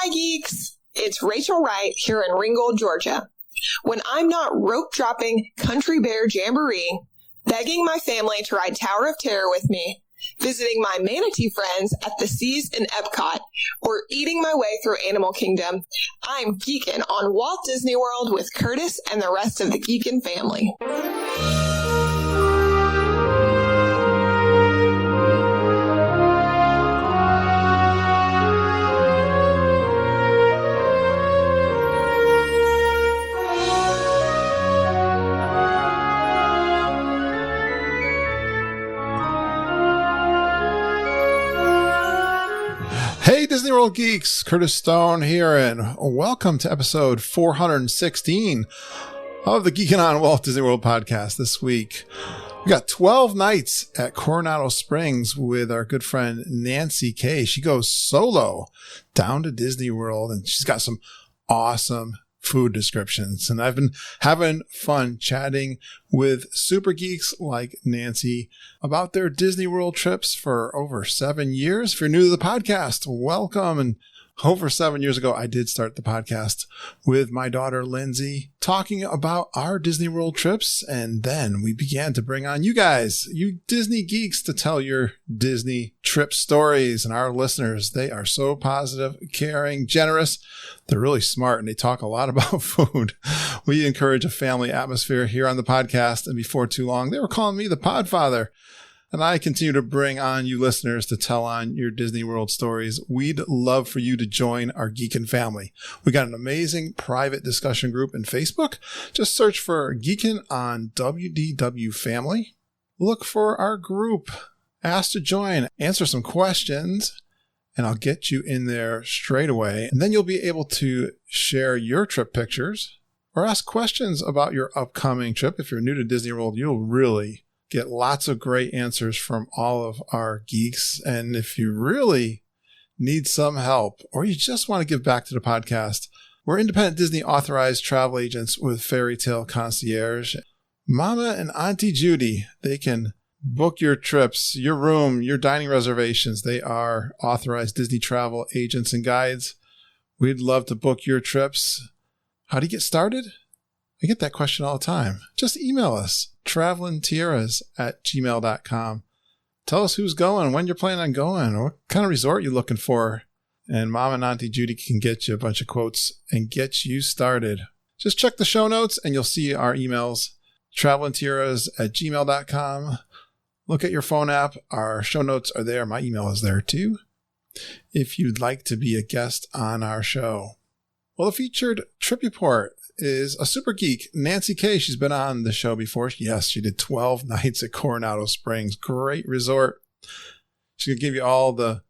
Hi, geeks. It's Rachel Wright here in Ringgold, Georgia. When I'm not rope-dropping Country Bear Jamboree, begging my family to ride Tower of Terror with me, visiting my manatee friends at the Seas in Epcot, or eating my way through Animal Kingdom, I'm geeking on Walt Disney World with Curtis and the rest of the Geekin' family. Hey Disney World geeks, Curtis Stone here, and welcome to episode 416 of the Geekin' on Walt Disney World podcast. This week, we got 12 nights at Coronado Springs with our good friend Nancy K. She goes solo down to Disney World, and she's got some awesome food descriptions. And I've been having fun chatting with super geeks like Nancy about their Disney World trips for over 7 years. If you're new to the podcast, welcome. And over 7 years ago, I did start the podcast with my daughter, Lindsay, talking about our Disney World trips. And then we began to bring on you guys, you Disney geeks, to tell your Disney trip stories. And our listeners, they are so positive, caring, generous. They're really smart, and they talk a lot about food. We encourage a family atmosphere here on the podcast. And before too long, they were calling me the Podfather. And I continue to bring on you listeners to tell on your Disney World stories. We'd love for you to join our Geekin' family. We got an amazing private discussion group in Facebook. Just search for Geekin' on WDW Family. Look for our group. Ask to join. Answer some questions, and I'll get you in there straight away. And then you'll be able to share your trip pictures or ask questions about your upcoming trip. If you're new to Disney World, you'll really get lots of great answers from all of our geeks. And if you really need some help, or you just want to give back to the podcast, we're independent Disney authorized travel agents with Fairy Tale Concierge. Mama and Auntie Judy, they can book your trips, your room, your dining reservations. They are authorized Disney travel agents and guides. We'd love to book your trips. How do you get started? I get that question all the time. Just email us, travelingtiaras@gmail.com. Tell us who's going, when you're planning on going, or what kind of resort you're looking for. And Mom and Auntie Judy can get you a bunch of quotes and get you started. Just check the show notes and you'll see our emails, travelingtiaras@gmail.com. Look at your phone app. Our show notes are there. My email is there too, if you'd like to be a guest on our show. Well, the featured trip report is a super geek, Nancy K. She's been on the show before. Yes, she did 12 nights at Coronado Springs. Great resort. She's going to give you all the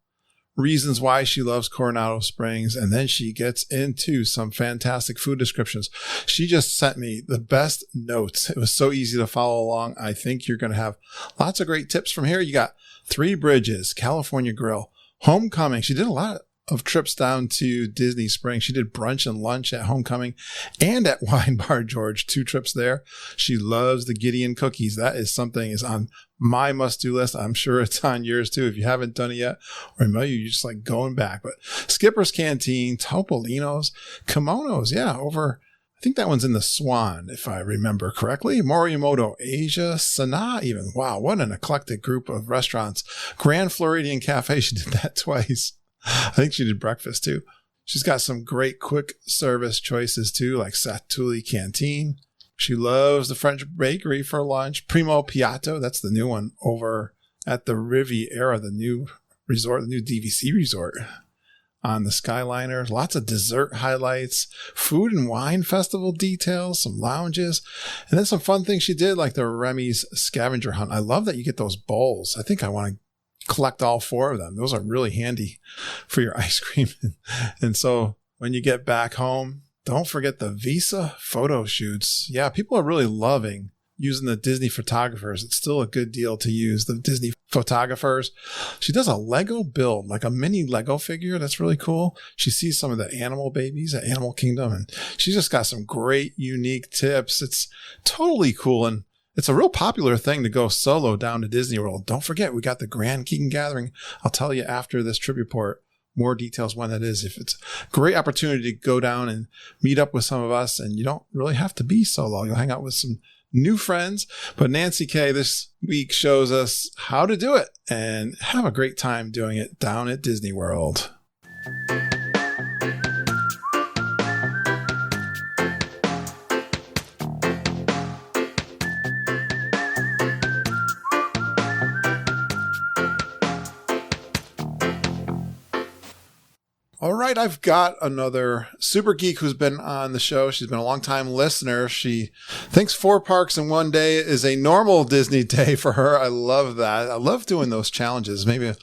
reasons why she loves Coronado Springs, and then she gets into some fantastic food descriptions. She just sent me the best notes. It was so easy to follow along. I think you're going to have lots of great tips from here. You got Three Bridges, California Grill, Homecoming. She did a lot of trips down to Disney Springs. She did brunch and lunch at Homecoming and at Wine Bar George, 2 trips there. She loves the Gideon cookies. That is something is on my must-do list. I'm sure it's on yours too if you haven't done it yet, or maybe you're just like going back. But Skipper's Canteen, Topolino's, Kimonos, yeah, over, I think that one's in the Swan, if I remember correctly. Morimoto, Asia, Sanaa even. Wow, what an eclectic group of restaurants. Grand Floridian Cafe, she did that twice. I think she did breakfast too. She's got some great quick service choices too, like Satuli Canteen. She loves the French Bakery for lunch. Primo Piatto, that's the new one over at the Riviera, the new resort, the new DVC resort on the Skyliner. Lots of dessert highlights, food and wine festival details, some lounges, and then some fun things she did, like the Remy's scavenger hunt. I love that you get those bowls. I think I want to collect all 4 of them. Those are really handy for your ice cream. And so when you get back home, don't forget the Visa photo shoots. Yeah, people are really loving using the Disney photographers. It's still a good deal to use the Disney photographers. She does a Lego build, like a mini Lego figure. That's really cool. She sees some of the animal babies at Animal Kingdom, and she's just got some great, unique tips. It's totally cool. And it's a real popular thing to go solo down to Disney World. Don't forget, we got the Grand Geekin' Gathering. I'll tell you after this trip report more details when that is. If it's a great opportunity to go down and meet up with some of us, and you don't really have to be solo. You'll hang out with some new friends. But Nancy K this week shows us how to do it and have a great time doing it down at Disney World. All right, I've got another super geek who's been on the show. She's been a long-time listener. She thinks 4 parks in one day is a normal Disney day for her. I love that. I love doing those challenges. Maybe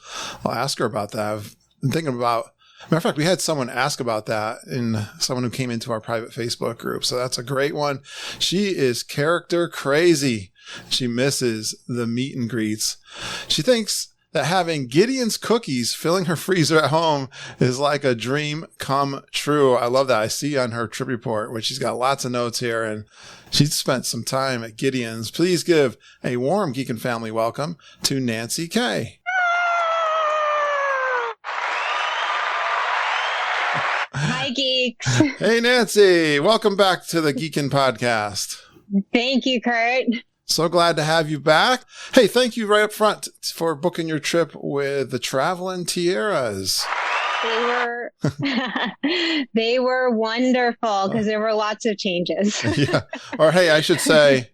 I'll ask her about that. I've been thinking about, matter of fact, we had someone ask about that in someone who came into our private Facebook group. So that's a great one. She is character crazy. She misses the meet and greets. She thinks that having Gideon's cookies filling her freezer at home is like a dream come true. I love that. I see on her trip report, which she's got lots of notes here, and she's spent some time at Gideon's. Please give a warm Geek and Family welcome to Nancy K. Hi, geeks. Hey, Nancy. Welcome back to the Geekin' Podcast. Thank you, Kurt. So glad to have you back. Hey, thank you right up front for booking your trip with the Traveling Tiaras. They were wonderful because there were lots of changes. Yeah. Or hey, I should say,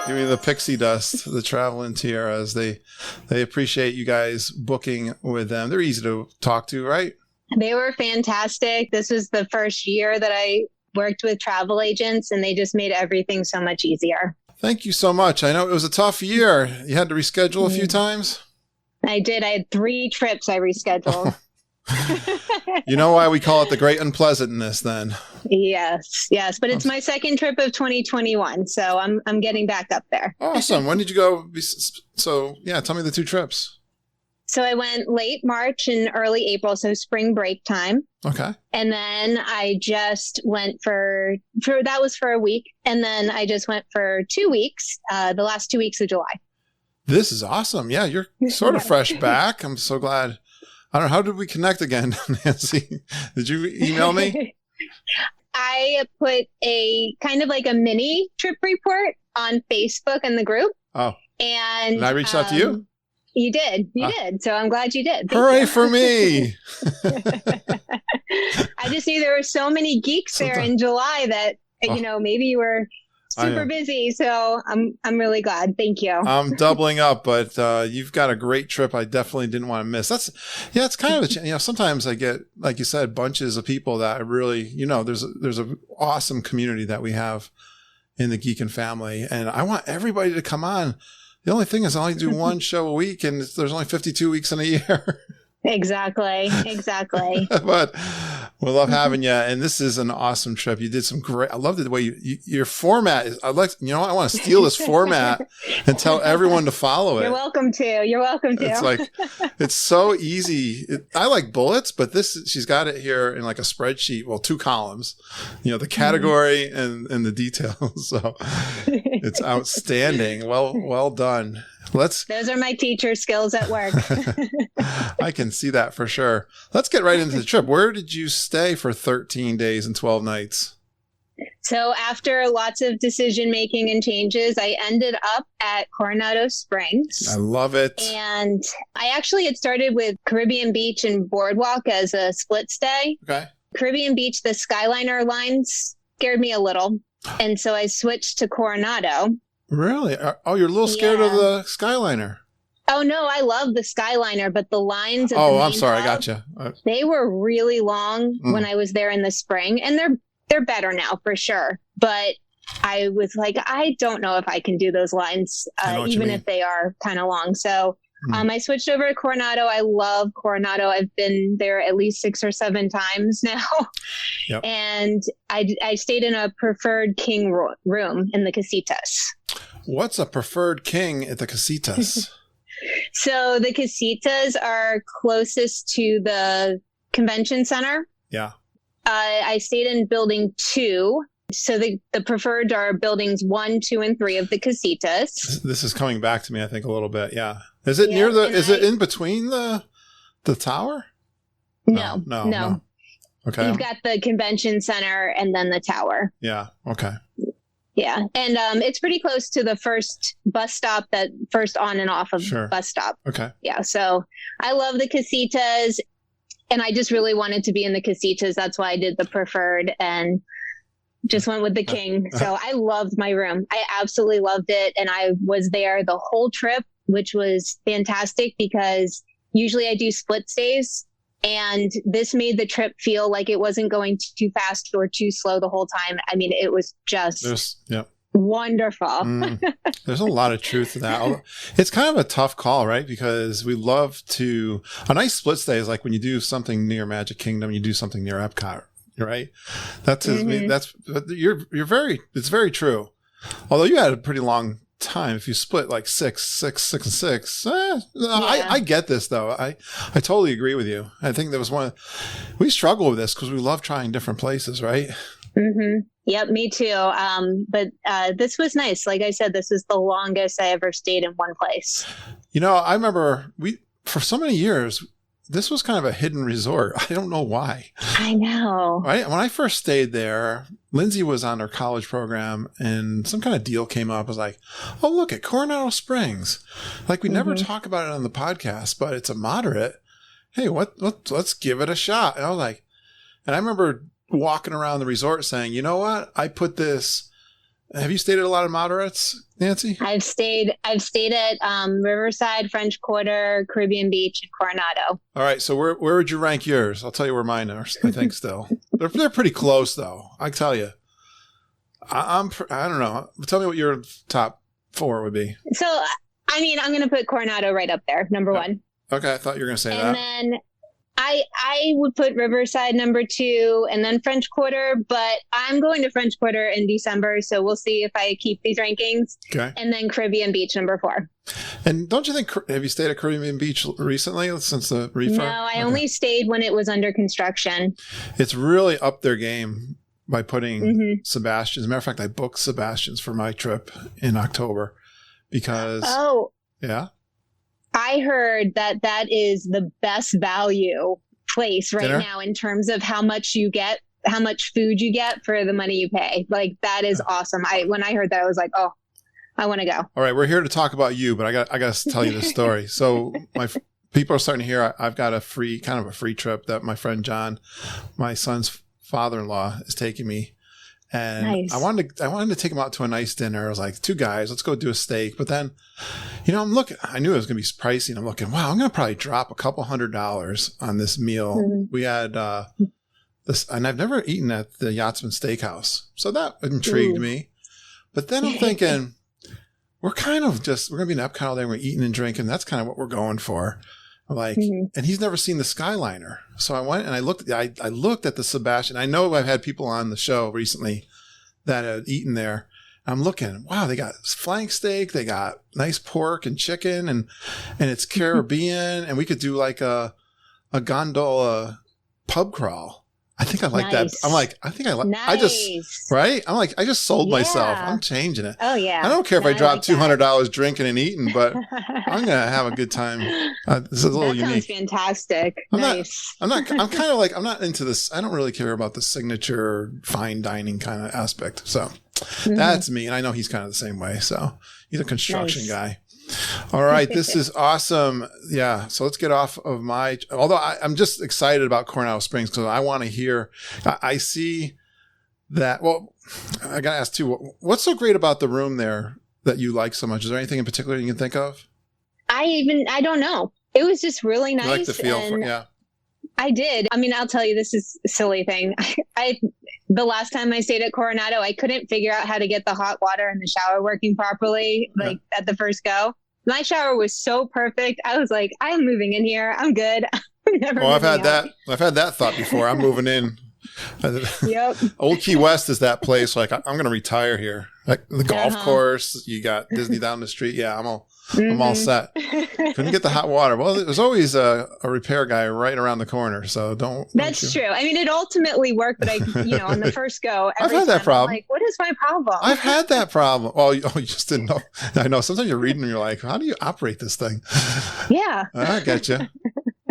give me the pixie dust, the Traveling Tiaras. They appreciate you guys booking with them. They're easy to talk to, right? They were fantastic. This was the first year that I worked with travel agents, and they just made everything so much easier. Thank you so much. I know it was a tough year. You had to reschedule a few times? I did. I had 3 trips I rescheduled. You know why we call it the great unpleasantness then? Yes. But it's my second trip of 2021, so I'm getting back up there. Awesome. When did you go? So yeah, tell me the 2 trips. So I went late March and early April, so spring break time. Okay. And then I just went for that was for a week. And then I just went for 2 weeks, the last 2 weeks of July. This is awesome. Yeah, you're sort of fresh back. I'm so glad. I don't know. How did we connect again, Nancy? Did you email me? I put a kind of like a mini trip report on Facebook in the group. Oh. And I reached out to you? You did. You did. So I'm glad you did. Hooray for me. I just knew there were so many geeks there in July that, maybe you were super busy. So I'm really glad. Thank you. I'm doubling up, but you've got a great trip. I definitely didn't want to miss. It's kind of sometimes I get, like you said, bunches of people that I really, there's an awesome community that we have in the Geek and Family, and I want everybody to come on. The only thing is I only do one show a week, and there's only 52 weeks in a year. Exactly. But we love having you, and this is an awesome trip. You did some great. I love the way your format is. I want to steal this format and tell everyone to follow it. You're welcome to. It's like it's so easy. I like bullets, but she's got it here in like a spreadsheet. Well, 2 columns. The category and the details. So it's outstanding. Well done. Those are my teacher skills at work. I can see that for sure. Let's get right into the trip. Where did you stay for 13 days and 12 nights? So after lots of decision making and changes, I ended up at Coronado Springs. I love it. And I actually had started with Caribbean Beach and Boardwalk as a split stay. Okay. Caribbean Beach, the Skyliner lines scared me a little. And so I switched to Coronado. Really? Oh, you're a little scared of the Skyliner. Oh, no, I love the Skyliner, but the lines. I'm sorry. I got you. They were really long when I was there in the spring, and they're better now for sure. But I was like, I don't know if I can do those lines, even if they are kind of long. So I switched over to Coronado. I love Coronado. I've been there at least 6 or 7 times now. Yep. And I stayed in a preferred king room in the casitas. What's a preferred king at the casitas? So the casitas are closest to the convention center. Yeah. I stayed in building 2. So the preferred are buildings 1, 2, and 3 of the casitas. This is coming back to me, I think, a little bit. Yeah. Is it near is it in between the the tower? No. Okay. You've got the convention center and then the tower. Yeah. Okay. Yeah. And it's pretty close to the first bus stop, that first on and off of bus stop. Okay. Yeah. So I love the casitas, and I just really wanted to be in the casitas. That's why I did the preferred and just went with the king. So I loved my room. I absolutely loved it. And I was there the whole trip, which was fantastic because usually I do split stays. And this made the trip feel like it wasn't going too fast or too slow the whole time. I mean, it was just wonderful. There's a lot of truth to that. It's kind of a tough call, right? Because we love to, a nice split stay is like when you do something near Magic Kingdom, you do something near Epcot, right? That's, it's very true. Although you had a pretty long time, if you split like six and six. I get this though. I totally agree with you. I think there was we struggle with this because we love trying different places, right? Yep, me too. But this was nice. Like I said, this is the longest I ever stayed in one place. I remember for so many years, this was kind of a hidden resort. I don't know why. I know. Right? When I first stayed there, Lindsay was on her college program and some kind of deal came up. I was like, oh, look at Coronado Springs. Like we never talk about it on the podcast, but it's a moderate. Hey, let's give it a shot. And I was like, and I remember walking around the resort saying, you know what? I put this. Have you stayed at a lot of moderates, Nancy? I've stayed at Riverside, French Quarter, Caribbean Beach, and Coronado. All right. So where would you rank yours? I'll tell you where mine are. I think still they're pretty close though. I tell you, I don't know. Tell me what your top 4 would be. So I mean, I'm going to put Coronado right up there, number 1. Okay, I thought you were going to say that. And then I would put Riverside number 2 and then French Quarter, but I'm going to French Quarter in December, so we'll see if I keep these rankings. Okay. And then Caribbean Beach number 4. And don't you think, have you stayed at Caribbean Beach recently since the refurb? No, I only stayed when it was under construction. It's really upped their game by putting Sebastian's. As a matter of fact, I booked Sebastian's for my trip in October because... Oh. Yeah? I heard that is the best value place right now in terms of how much you get, how much food you get for the money you pay. Like that is awesome. When I heard that, I was like, oh, I want to go. All right. We're here to talk about you, but I got to tell you this story. So people are starting to hear I've got a free trip that my friend John, my son's father-in-law, is taking me. And nice. I wanted to take him out to a nice dinner. I was like, 2 guys, let's go do a steak. But then, I'm looking, I knew it was going to be pricey. And I'm looking, wow, I'm going to probably drop a couple $100s on this meal. We had this, and I've never eaten at the Yachtsman Steakhouse. So that intrigued me. But then I'm thinking, we're going to be in Epcot all day. We're eating and drinking. That's kind of what we're going for. Like, and he's never seen the Skyliner. So I went and I looked at the Sebastian. I know I've had people on the show recently that had eaten there. I'm looking, wow, they got flank steak. They got nice pork and chicken and it's Caribbean. And we could do like a gondola pub crawl. I think I like that. I'm like, I think I like, right? I'm like, I just sold myself. I'm changing it. Oh yeah. I don't care if I drop $200 drinking and eating, but I'm going to have a good time. This is a little unique. Sounds fantastic. I'm not into this. I don't really care about the signature fine dining kind of aspect. So that's me. And I know he's kind of the same way. So he's a construction guy. All right. This is awesome. Yeah. So let's get off of although I'm just excited about Coronado Springs because I want to hear, I see that. Well, I got to ask too, what's so great about the room there that you like so much? Is there anything in particular you can think of? I don't know. It was just really nice. You like the feel yeah. I did. I mean, I'll tell you, this is a silly thing. The last time I stayed at Coronado, I couldn't figure out how to get the hot water and the shower working properly, at the first go. My shower was so perfect. I was like, I am moving in here. I'm good. I've had that thought before. I'm moving in. Yep. Old Key West is that place. Like I'm going to retire here. Like the golf course, you got Disney down the street. Yeah, I'm all set. Couldn't get the hot water. Well, there's always a repair guy right around the corner. So That's true. I mean, it ultimately worked, but on the first go, I've had that problem. I'm like, what is my problem? I've had that problem. Well, you just didn't know. I know. Sometimes you're reading and you're like, how do you operate this thing? Yeah. I get you.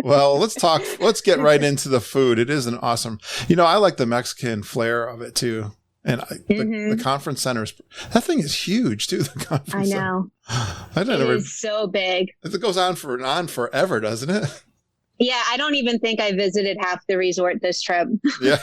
Well, let's get right into the food. It is an awesome, I like the Mexican flair of it too. And the conference centers, that thing is huge too. The conference I know. Center. It is so big. It goes on forever, doesn't it? Yeah, I don't even think I visited half the resort this trip. Yeah.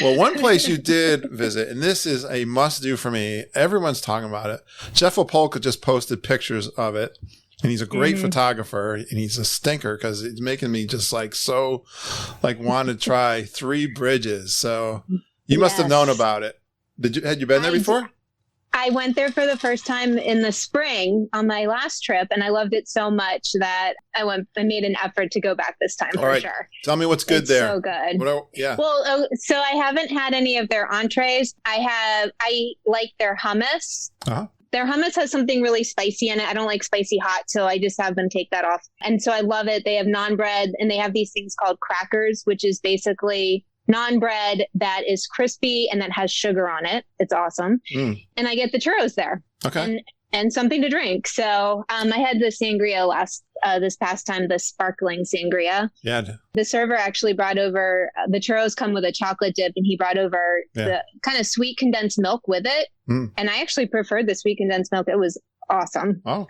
Well, one place you did visit, and this is a must-do for me. Everyone's talking about it. Jeff Opolka just posted pictures of it, and he's a great photographer, and he's a stinker because it's making me just want to try Three Bridges. So you must have known about it. Had you been there before? I went there for the first time in the spring on my last trip, and I loved it so much that I made an effort to go back this time for sure. Tell me what's good it's there. So good. Yeah. Well, so I haven't had any of their entrees. I like their hummus. Uh-huh. Their hummus has something really spicy in it. I don't like spicy hot, so I just have them take that off. And so I love it. They have naan bread, and they have these things called crackers, which is basically naan bread that is crispy and that has sugar on it. It's awesome. And I get the churros there. Okay. And something to drink. So I had the sangria this past time, the sparkling sangria. Yeah. The server actually brought over, the churros come with a chocolate dip, and he brought over the kind of sweet condensed milk with it. And I actually preferred the sweet condensed milk. It was awesome. Oh,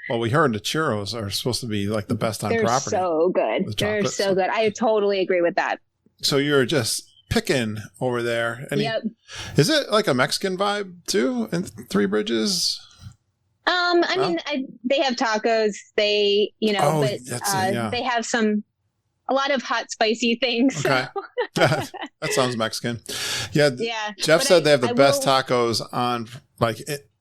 well, we heard the churros are supposed to be like the best on property. They're so good. They're so good. I totally agree with that. So you're just picking over there. Yep. Is it like a Mexican vibe too in Three Bridges? I mean, they have tacos. They, they have a lot of hot, spicy things. Okay. That sounds Mexican. Yeah. Yeah. Jeff said they have the best tacos on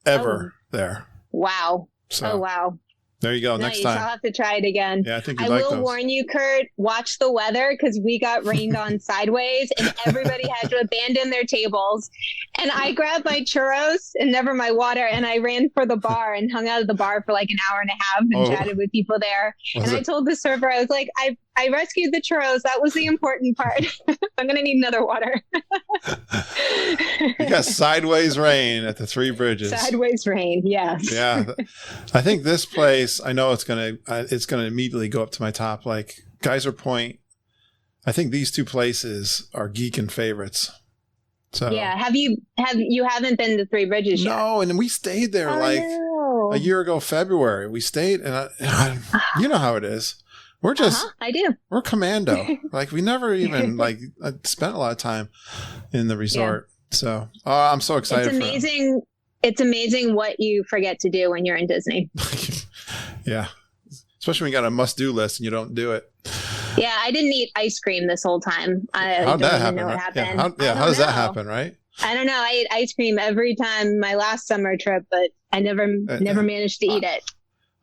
ever there. Wow. So, oh, wow. There you go. Nice. Next time. I'll have to try it again. Yeah, I think you'd like those. I will warn you, Kurt, watch the weather because we got rained on sideways and everybody had to abandon their tables. And I grabbed my churros and never my water, and I ran for the bar and hung out at the bar for like an hour and a half and chatted with people there. I told the server, I was like, I rescued the churros. That was the important part. I'm going to need another water. You got sideways rain at the Three Bridges. Sideways rain, yes. Yeah. I think this place, I know it's going to immediately go up to my top. Like Geyser Point, I think these two places are geeking favorites. So yeah. Have you haven't been to Three Bridges yet? No, and we stayed there a year ago, February. We stayed, and you know how it is. We're just, I do. We're commando. We never even spent a lot of time in the resort. Yeah. So I'm so excited. It's amazing. It's amazing what you forget to do when you're in Disney. Yeah. Especially when you got a must-do list and you don't do it. Yeah. I didn't eat ice cream this whole time. How'd that happen? What happened. How does that happen, right? I don't know. I ate ice cream every time my last summer trip, but I never managed to eat it.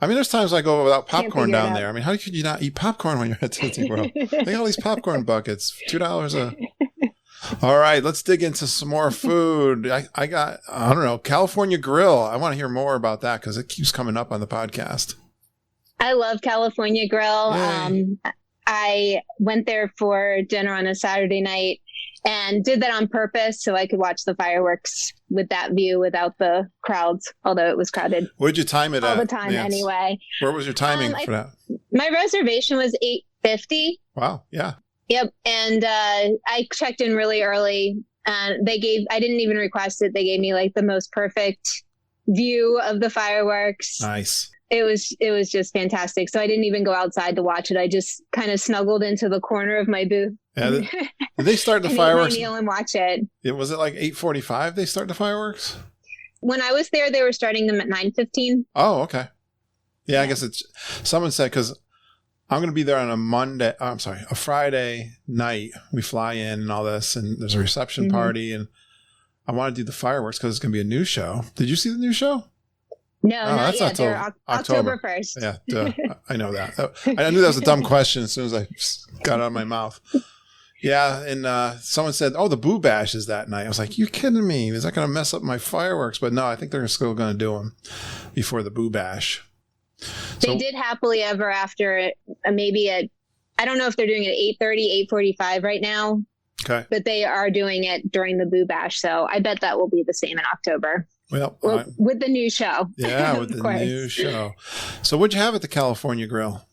I mean, there's times I go without popcorn down there. I mean, how could you not eat popcorn when you're at Disney World? They got all these popcorn buckets, $2 a. All right, let's dig into some more food. I don't know, California Grill. I want to hear more about that because it keeps coming up on the podcast. I love California Grill. I went there for dinner on a Saturday night and did that on purpose so I could watch the fireworks with that view without the crowds, although it was crowded. Where'd you time it all at? All the time anyway. Where was your timing for that? My reservation was $8.50. Wow, yeah. Yep, and I checked in really early. I didn't even request it. They gave me the most perfect view of the fireworks. Nice. It was just fantastic. So I didn't even go outside to watch it. I just kind of snuggled into the corner of my booth. Yeah, did they start the fireworks? Eat my meal and watch it. Was it 8:45 they start the fireworks? When I was there, they were starting them at 9:15. Oh, okay. Yeah, I guess someone said, because I'm going to be there on a Friday night. We fly in and all this, and there's a reception party, and I want to do the fireworks because it's going to be a new show. Did you see the new show? No, not yet. They're October 1st. Yeah, duh. I know that. I knew that was a dumb question as soon as I got it out of my mouth. Yeah, and someone said, "Oh, the Boo Bash is that night." I was like, "You kidding me? Is that going to mess up my fireworks?" But no, I think they're still going to do them before the Boo Bash. They did Happily Ever After maybe I don't know if they're doing it at 8:30, 8:45 right now. Okay. But they are doing it during the Boo Bash, so I bet that will be the same in October. Well, with the new show. Yeah, with the new show. So what'd you have at the California Grill?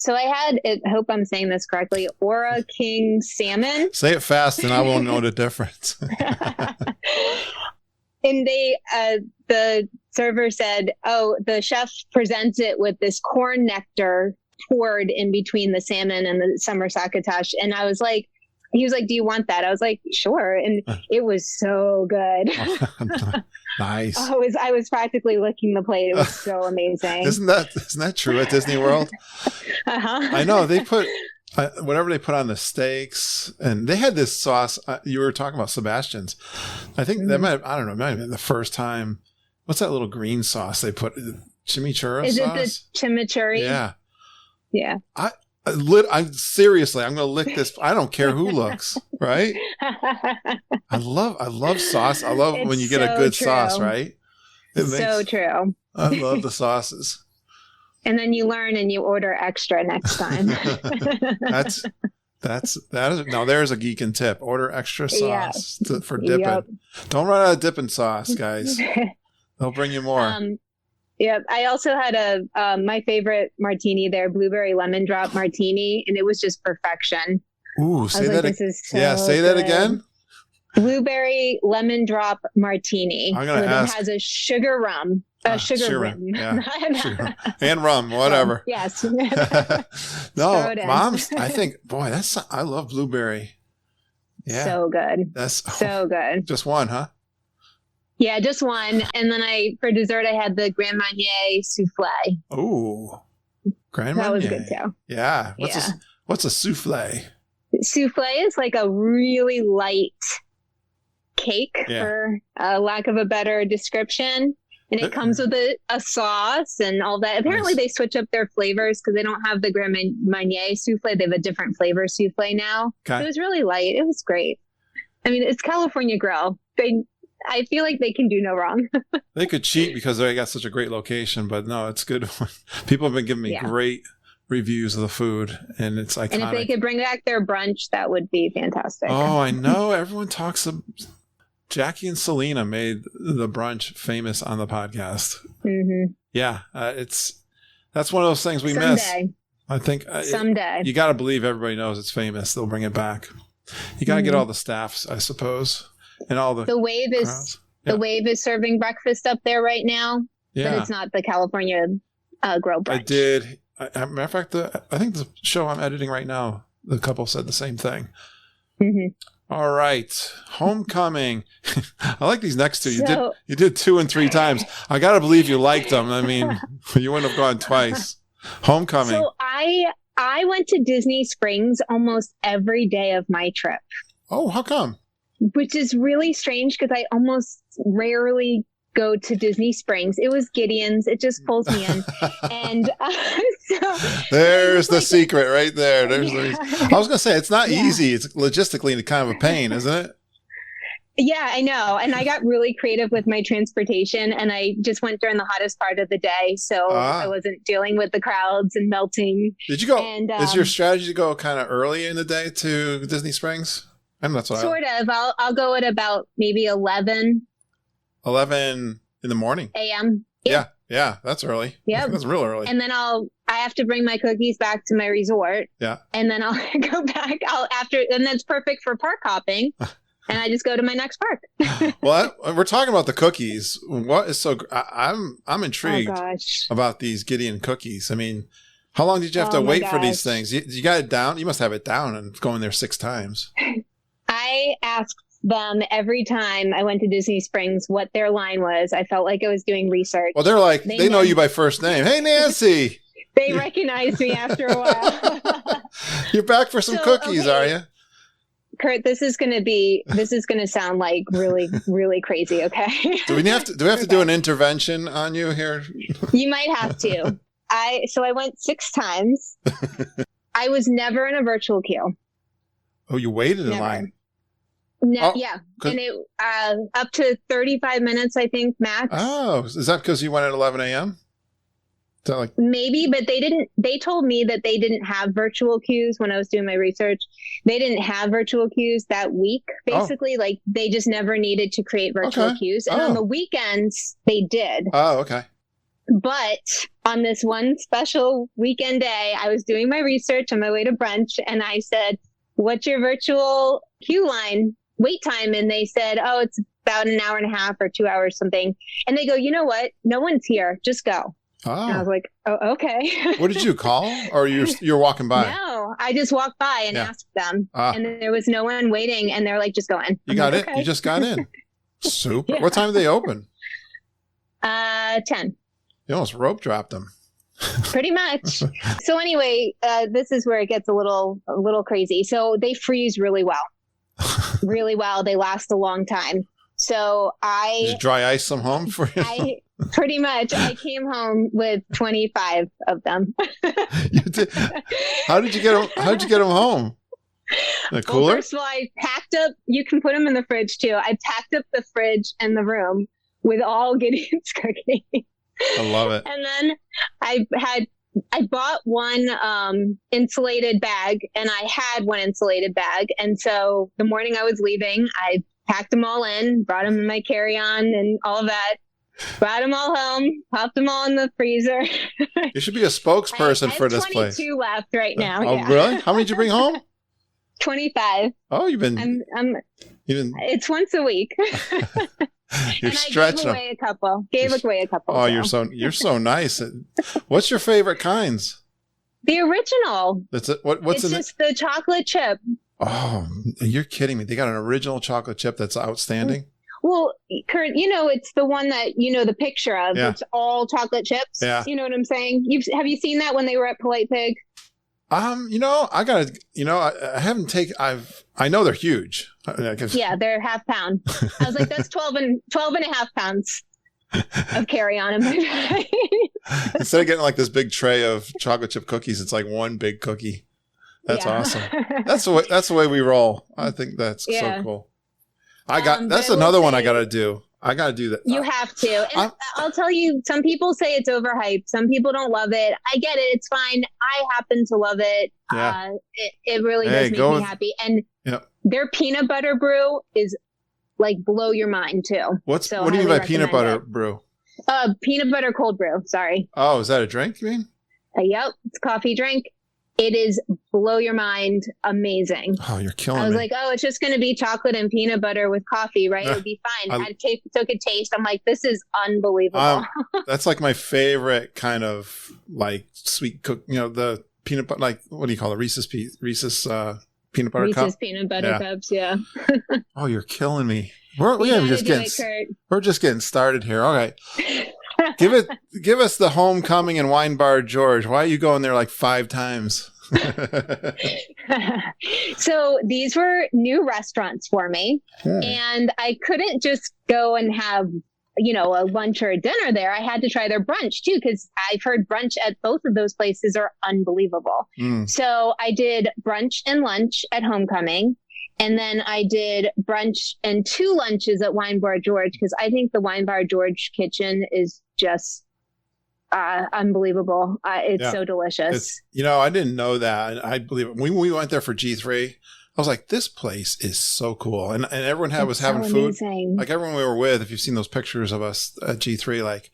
So I had, I hope I'm saying this correctly, Ora King salmon. Say it fast and I won't know the difference. And the server said, oh, the chef presents it with this corn nectar poured in between the salmon and the summer succotash. And I was like, he was like, do you want that? I was like, sure. And it was so good. Nice. I was practically licking the plate. It was so amazing. Isn't that true at Disney World? Uh-huh. I know they put whatever they put on the steaks, and they had this sauce. You were talking about Sebastian's. I think that might have been the first time. What's that little green sauce they put? Chimichurri Is sauce? Is it the chimichurri? Yeah. Yeah. I'm seriously, I'm going to lick this. I don't care who looks, right? I love sauce. I love when you get a good sauce, right? So true. I love the sauces. And then you learn and you order extra next time. There's a geeking tip. Order extra sauce for dipping. Yep. Don't run out of dipping sauce, guys. They'll bring you more. Yeah, I also had my favorite martini there, blueberry lemon drop martini, and it was just perfection. Ooh, say that again. Say good. That again. Blueberry lemon drop martini. I'm gonna ask. It has a sugar rum. Sugar rim. Yeah. Sugar. And rum, whatever. Yes. No, Mom's, I think, boy, I love blueberry. Yeah. So good. So good. Just one, huh? Yeah, just one. And then for dessert, I had the Grand Marnier souffle. Ooh. Grand Marnier. That was good too. Yeah. What's a souffle? Souffle is like a really light cake, for lack of a better description. And it comes with a sauce and all that. Apparently, They switch up their flavors because they don't have the Grand Marnier souffle. They have a different flavor souffle now. Okay. So it was really light. It was great. I mean, it's California Grill. I feel like they can do no wrong. They could cheat because they got such a great location, but no, it's good. People have been giving me great reviews of the food, and it's iconic. And if they could bring back their brunch, that would be fantastic. Oh, I know. Everyone talks of... Jackie and Selena made the brunch famous on the podcast. Mm-hmm. Yeah, that's one of those things we miss. I think someday you got to believe everybody knows it's famous. They'll bring it back. You got to get all the staffs, I suppose, and all the Wave is the Wave is serving breakfast up there right now. Yeah, but it's not the California Grill brunch. I did. Matter of fact, I think the show I'm editing right now, the couple said the same thing. Mm-hmm. All right, Homecoming. I like these next two. You did 2 and 3 times. I got to believe you liked them. I mean, you wouldn't have gone twice. Homecoming. So I went to Disney Springs almost every day of my trip. Oh, how come? Which is really strange because I almost rarely go to Disney Springs. It was Gideon's. It just pulls me in. And there's the secret right there. I was going to say, it's not easy. It's logistically kind of a pain, isn't it? Yeah, I know. And I got really creative with my transportation, and I just went during the hottest part of the day. So I wasn't dealing with the crowds and melting. Did you go? And, is your strategy to go kind of early in the day to Disney Springs? And that's what sort of. I'll go at about maybe 11 in the morning. a.m. Yeah, that's early. Yeah, that's real early. And then I have to bring my cookies back to my resort. Yeah, and then I'll go back. And that's perfect for park hopping. And I just go to my next park. Well, we're talking about the cookies. What is so? I'm intrigued about these Gideon cookies. I mean, how long did you have to wait for these things? You got it down. You must have it down and going there 6 times. I asked them every time I went to Disney Springs what their line was. I felt like I was doing research. Well, they're like, they know you by first name. Hey, Nancy. They recognized me after a while. You're back for some cookies, are you? Kurt, this is going to sound like really, really crazy. Okay. Do we have to do an intervention on you here? You might have to. I went 6 times. I was never in a virtual queue. Oh, you waited in line. No, yeah. And it up to 35 minutes, I think, max. Oh, is that because you went at 11 a.m.? Maybe, but they told me that they didn't have virtual queues when I was doing my research. They didn't have virtual queues that week. Basically, like they just never needed to create virtual queues. And on the weekends, they did. Oh, okay. But on this one special weekend day, I was doing my research on my way to brunch, and I said, what's your virtual queue line wait time? And they said, oh, it's about an hour and a half or 2 hours, something. And they go, you know what? No one's here. Just go. Oh. And I was like, oh, okay. What did you call? Or you're walking by? No, I just walked by and asked them. And there was no one waiting. And they're like, just go in. You got it? Okay. You just got in. Super. Yeah. What time do they open? 10. You almost rope dropped them. Pretty much. So anyway, this is where it gets a little crazy. So they freeze really well. Really well. They last a long time. So Did you dry ice them home for you? Pretty much. I came home with 25 of them. You did? How did you get them? How did you get them home? The cooler? Well, first of all, I packed up. You can put them in the fridge too. I packed up the fridge and the room with all Gideon's cookies. I love it. And then I bought one insulated bag, and I had one insulated bag. And so the morning I was leaving, I packed them all in, brought them in my carry-on and all of that. Brought them all home, popped them all in the freezer. You should be a spokesperson for this place. I have 22 left right now. Oh, yeah. Really? How many did you bring home? 25. Oh, you've been. It's once a week. You're stretching them. Gave away a couple. Oh, you're so nice. What's your favorite kinds? The original. That's it. What's it's just the chocolate chip. Oh, you're kidding me! They got an original chocolate chip that's outstanding. Well, Kurt, it's the one that the picture of. Yeah. It's all chocolate chips. Yeah. You know what I'm saying? Have you seen that when they were at Polite Pig? I gotta. I haven't taken. I know they're huge. Yeah, they're half pound. I was like, that's 12 and a half pounds of carry on in my bag. Instead of getting like this big tray of chocolate chip cookies, it's like one big cookie. That's awesome. That's the way we roll. I think that's so cool. That's another one I gotta do. I gotta do that. You have to. And I'll tell you, some people say it's overhyped. Some people don't love it. I get it. It's fine. I happen to love it. Yeah. It really does make me happy. And their peanut butter brew is like blow your mind too. What do you mean by peanut butter brew? Peanut butter cold brew. Sorry. Oh, is that a drink you mean? Yep. It's a coffee drink. It is blow your mind amazing. Oh, you're killing me. I was like, it's just going to be chocolate and peanut butter with coffee, right? It would be fine. I took a taste. I'm like, this is unbelievable. That's like my favorite kind of like sweet cook, the peanut butter, like, what do you call it? Reese's peanut butter cup? Reese's peanut butter cups, yeah. Oh, you're killing me. We're just getting started here. All right. Give us the Homecoming and Wine Bar George. Why are you going there like 5 times? So these were new restaurants for me, and I couldn't just go and have a lunch or a dinner there. I had to try their brunch too, because I've heard brunch at both of those places are unbelievable. So I did brunch and lunch at Homecoming. And then I did brunch and 2 lunches at Wine Bar George, because I think the Wine Bar George kitchen is just unbelievable. It's so delicious. I didn't know that. I believe it. When we went there for G3, I was like, this place is so cool. And everyone was having food. Amazing. Like everyone we were with, if you've seen those pictures of us at G3, like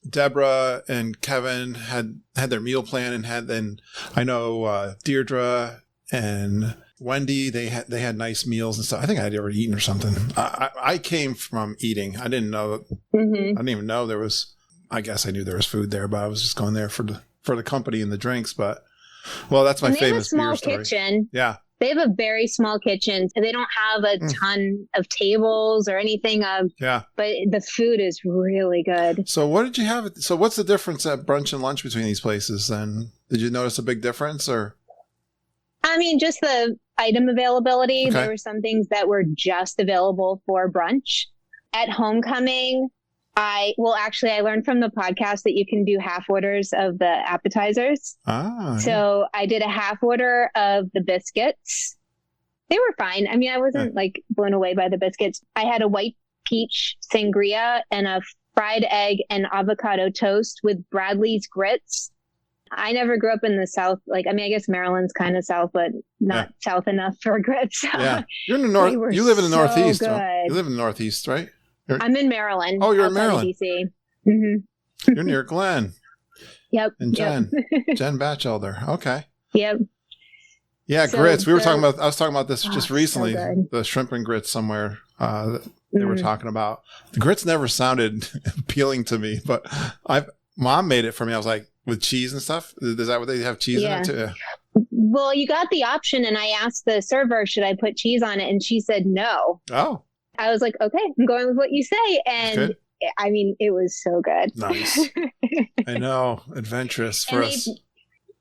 Deborah and Kevin had their meal plan, and I know Deirdre and Wendy, they had nice meals and stuff. I think I had already eaten or something. I came from eating. I didn't know. I didn't even know there was. I guess I knew there was food there, but I was just going there for the company and the drinks. But that's my famous beer story. Kitchen. Yeah, they have a very small kitchen, and they don't have a ton of tables or anything. But the food is really good. So what did you have? So what's the difference at brunch and lunch between these places? Then did you notice a big difference, or? I mean, just the item availability. Okay. There were some things that were just available for brunch. At Homecoming, I learned from the podcast that you can do half orders of the appetizers. So I did a half order of the biscuits. They were fine. I mean, I wasn't like blown away by the biscuits. I had a white peach sangria and a fried egg and avocado toast with Bradley's grits. I never grew up in the South. I guess Maryland's kind of South, but not South enough for grits. Yeah. You're in the North. You live in the Northeast. Right? You live in the Northeast, right? I'm in Maryland. Oh, you're in Maryland. DC. Mm-hmm. You're near Glenn. Yep. And Jen. Jen Batchelder. Okay. Yep. Yeah, so grits. I was talking about this just recently. So the shrimp and grits somewhere they were talking about. The grits never sounded appealing to me, but Mom made it for me. I was like, with cheese and stuff? Is that what they have cheese in it too? Yeah. Well, you got the option, and I asked the server, should I put cheese on it? And she said no. Oh. I was like, okay, I'm going with what you say. And I mean, it was so good. Nice. I know. Adventurous for us.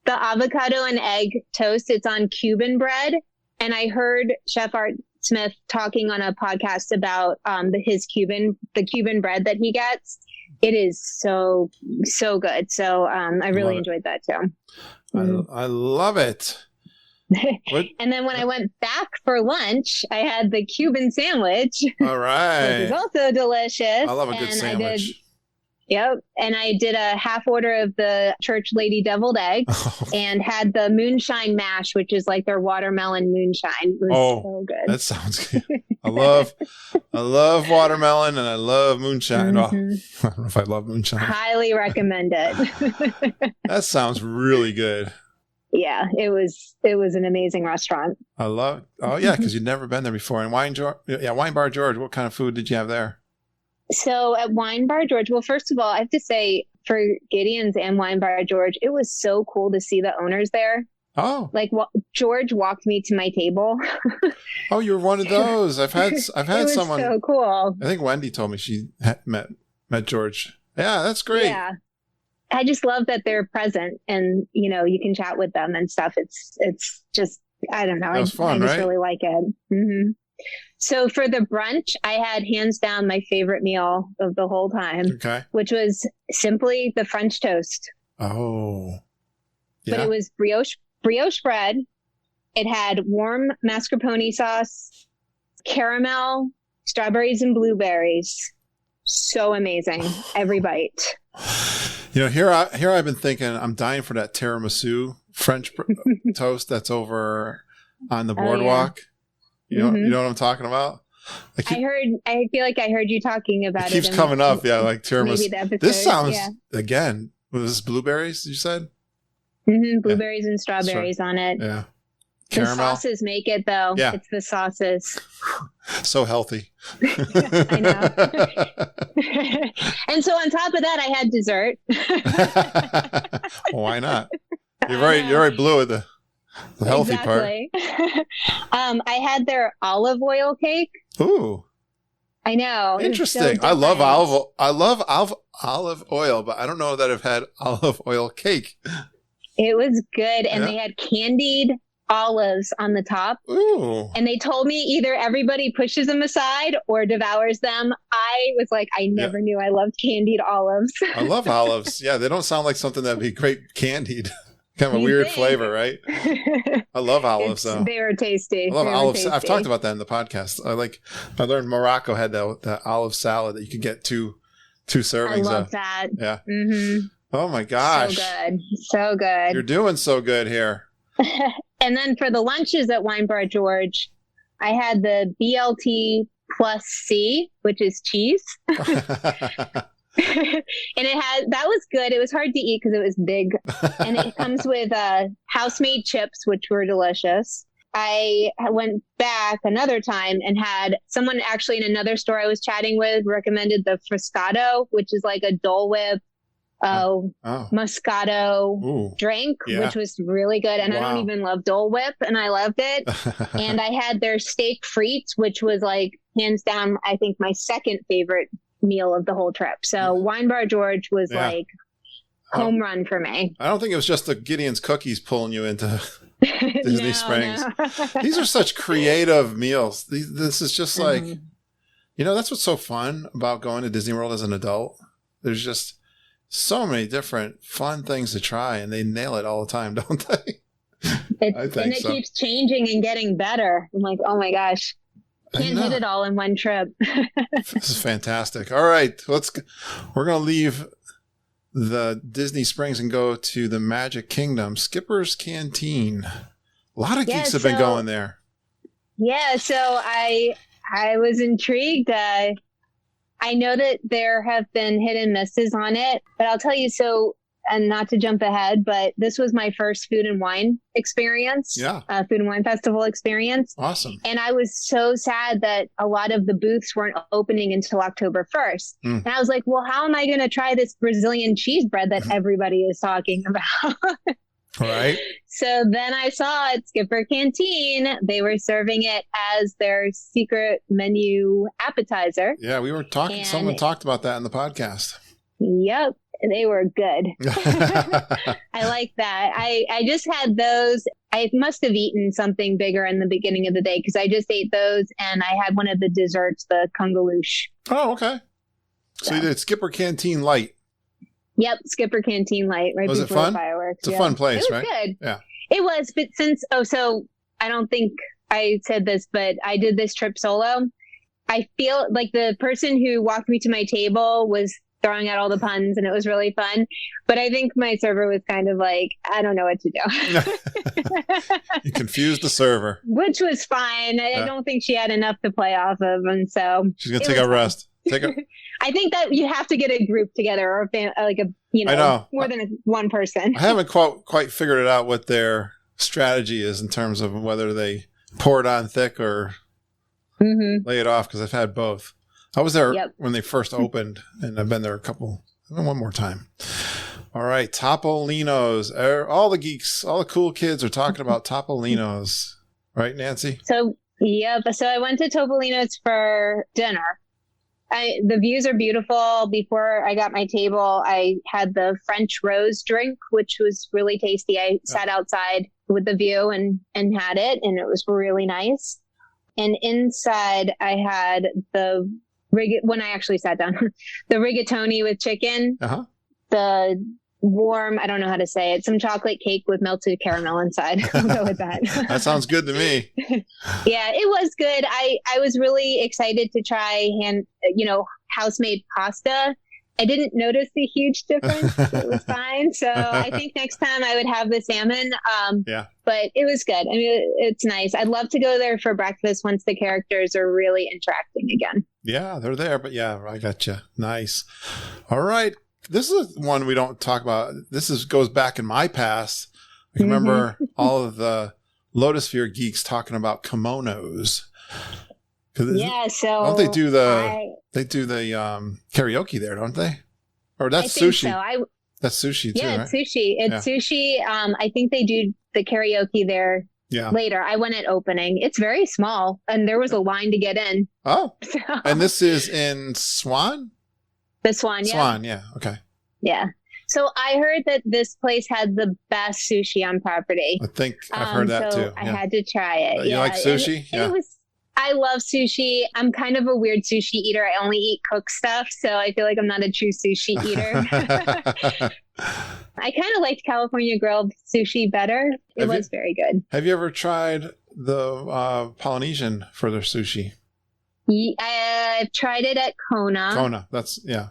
The avocado and egg toast, it's on Cuban bread. And I heard Chef Art Smith talking on a podcast about the Cuban bread that he gets. It is so good. So I really enjoyed that too. I love it. And then when I went back for lunch, I had the Cuban sandwich. All right. Which is also delicious. I love a good sandwich. And I did a half order of the Church Lady deviled eggs and had the moonshine mash, which is like their watermelon moonshine. It was so good. That sounds good. I love watermelon and I love moonshine. Mm-hmm. Oh, I don't know if I love moonshine. Highly recommend it. That sounds really good. Yeah, it was an amazing restaurant. I love. Oh yeah, because you'd never been there before. And Wine Bar George. What kind of food did you have there? So at Wine Bar George, well, first of all, I have to say for Gideon's and Wine Bar George, it was so cool to see the owners there. Oh, like George walked me to my table. Oh, you were one of those. I've had it someone. So cool. I think Wendy told me she had met George. Yeah, that's great. Yeah, I just love that they're present, and you can chat with them and stuff. It's just I don't know. That was fun, I just right? really like it. Mm-hmm. So for the brunch, I had hands down my favorite meal of the whole time, which was simply the French toast. Oh, yeah. But it was brioche bread. It had warm mascarpone sauce, caramel, strawberries, and blueberries. So amazing. Every bite. Here I've been thinking I'm dying for that tiramisu French toast that's over on the boardwalk. You know what I'm talking about? I feel like I heard you talking about it. It keeps coming up. Yeah, like tiramisu. Maybe this sounds, again, was this blueberries you said? Mm-hmm, blueberries and strawberries on it. Yeah. Caramel. The sauces make it though. Yeah. It's the sauces. So healthy. I know. And so on top of that, I had dessert. Well, why not? You're very blue with the healthy part. I had their olive oil cake. Ooh. I know. Interesting. So I love olive oil, but I don't know that I've had olive oil cake. It was good, and they had candied olives on the top. Ooh. And they told me either everybody pushes them aside or devours them. I was like, I never knew I loved candied olives. I love olives. Yeah, they don't sound like something that'd be great candied. Kind of a weird flavor, right? I love olives, though. They were tasty. I love olives. I've talked about that in the podcast. I learned Morocco had that olive salad that you could get two servings of. I love that. Yeah. Mm-hmm. Oh my gosh. So good. You're doing so good here. And then for the lunches at Wine Bar George, I had the BLT plus C, which is cheese. And that was good. It was hard to eat because it was big. And it comes with house-made chips, which were delicious. I went back another time and had someone actually in another store I was chatting with recommended the Frescato, which is like a Dole Whip Moscato drink, which was really good. And I don't even love Dole Whip, and I loved it. And I had their steak frites, which was like hands down, I think my second favorite meal of the whole trip. So Wine Bar George was like home run for me. I don't think it was just the Gideon's cookies pulling you into Disney Springs. No. These are such creative meals. This is just like, that's what's so fun about going to Disney World as an adult. There's just so many different fun things to try, and they nail it all the time, don't they? It keeps changing and getting better. I'm like, oh my gosh. Can't hit it all in one trip. This is fantastic. All right, we're going to leave the Disney Springs and go to the Magic Kingdom, Skipper's Canteen. A lot of geeks have been going there. Yeah, so I was intrigued. I know that there have been hit and misses on it, but I'll tell you, so, and not to jump ahead, but this was my first food and wine experience. Yeah. Food and wine festival experience. Awesome. And I was so sad that a lot of the booths weren't opening until October 1st. And I was like, well, how am I going to try this Brazilian cheese bread that everybody is talking about? Right. So then I saw at Skipper Canteen, they were serving it as their secret menu appetizer. Yeah, we were talking, someone talked about that in the podcast. Yep. They were good. I like that. I just had those. I must have eaten something bigger in the beginning of the day because I just ate those and I had one of the desserts, the kungaloosh. Oh, okay. So you did Skipper Canteen Light. Yep, Skipper Canteen Light right was before it fun? the fireworks. It's a fun place, it was right? Good. Yeah. It was, but so I don't think I said this, but I did this trip solo. I feel like the person who walked me to my table was throwing out all the puns and it was really fun. But I think my server was kind of like, I don't know what to do. You confused the server. Which was fine. I don't think she had enough to play off of. And so she's going to take a rest. I think that you have to get a group together or I know. More than one person. I haven't quite figured it out what their strategy is in terms of whether they pour it on thick or lay it off because I've had both. I was there when they first opened and I've been there one more time. All right. Topolino's. All the geeks, all the cool kids are talking about Topolino's. Right, Nancy? So I went to Topolino's for dinner. The views are beautiful. Before I got my table, I had the French rose drink, which was really tasty. I sat outside with the view and had it, and it was really nice. And inside, I had when I actually sat down, the rigatoni with chicken, the warm, I don't know how to say it, some chocolate cake with melted caramel inside. I'll go with that. That sounds good to me. Yeah, it was good. I was really excited to try house-made pasta. I didn't notice the huge difference. It was fine. So I think next time I would have the salmon. But it was good. I mean, it's nice. I'd love to go there for breakfast once the characters are really interacting again. Yeah, they're there. But yeah, I got you. Nice. All right. This is one we don't talk about. Goes back in my past. I can remember all of the Lotus Sphere geeks talking about kimonos. Don't they do the karaoke there, don't they? Or that's sushi. So. That's sushi too, right? It's sushi. It's sushi. I think they do the karaoke there later. I went at opening. It's very small, and there was a line to get in. Oh, and this is in Swan? The Swan, yeah. Swan, yeah. Okay. Yeah. So I heard that this place had the best sushi on property. I think I've heard that too. I had to try it. You like sushi? I love sushi. I'm kind of a weird sushi eater. I only eat cooked stuff, so I feel like I'm not a true sushi eater. I kind of liked California grilled sushi better. It was very good. Have you ever tried the Polynesian for their sushi? I've tried it at Kona.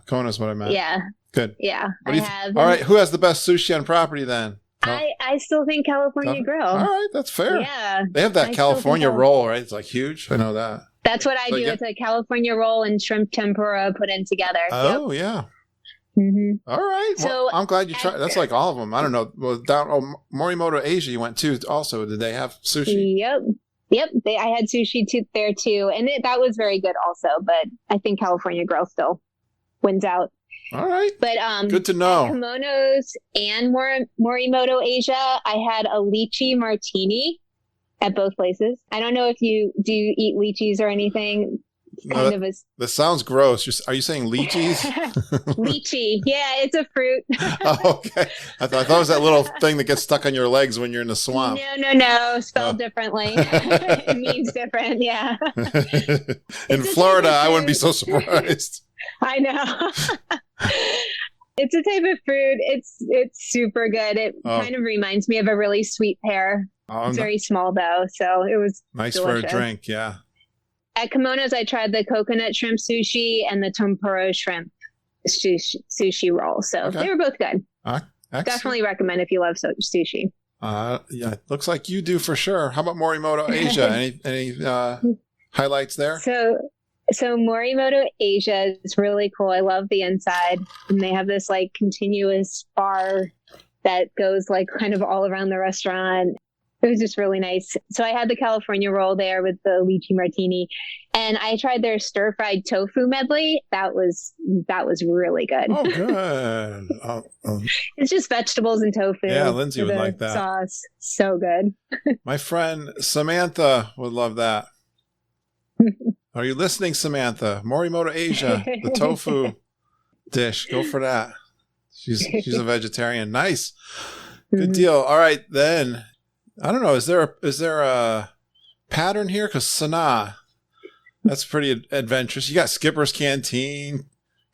Kona's what I meant. Yeah. Good. Yeah, I have. All right, who has the best sushi on property then? I still think California Grill. All right, that's fair. Yeah. They have that California roll, right? It's like huge. I know that. That's what I do. It's a California roll and shrimp tempura put in together. Oh, yeah. Mm-hmm. All right. Well, I'm glad you tried. That's like all of them. I don't know. Well, Morimoto Asia you went to also. Did they have sushi? Yep. I had sushi there too. And that was very good also. But I think California Grill still wins out. All right. But good to know. At Kimonos and Morimoto Asia, I had a lychee martini at both places. I don't know if you eat lychees or anything. That sounds gross. Are you saying lychees? Lychee. Yeah, it's a fruit. Oh, okay. I thought it was that little thing that gets stuck on your legs when you're in the swamp. No. Spelled differently. It means different. Yeah. In Florida, I wouldn't be so surprised. I know. It's a type of fruit. It's super good. It kind of reminds me of a really sweet pear. It's very small though, so it was nice delicious. For a drink. Yeah. At Kimono's, I tried the coconut shrimp sushi and the tempura shrimp sushi roll. So they were both good. Definitely recommend if you love sushi. Yeah, it looks like you do for sure. How about Morimoto Asia? Any highlights there? So So Morimoto Asia is really cool. I love the inside. And they have this like continuous bar that goes like kind of all around the restaurant. It was just really nice. So I had the California roll there with the lychee martini, and I tried their stir fried tofu medley. That was really good. Oh, good. It's just vegetables and tofu. Yeah, Lindsay would like that. Sauce. So good. My friend Samantha would love that. Are you listening, Samantha? Morimoto Asia, the tofu dish. Go for that. She's a vegetarian. Nice. Good deal. All right, then. I don't know. Is there a pattern here? Because Sanaa, that's pretty adventurous. You got Skipper's Canteen,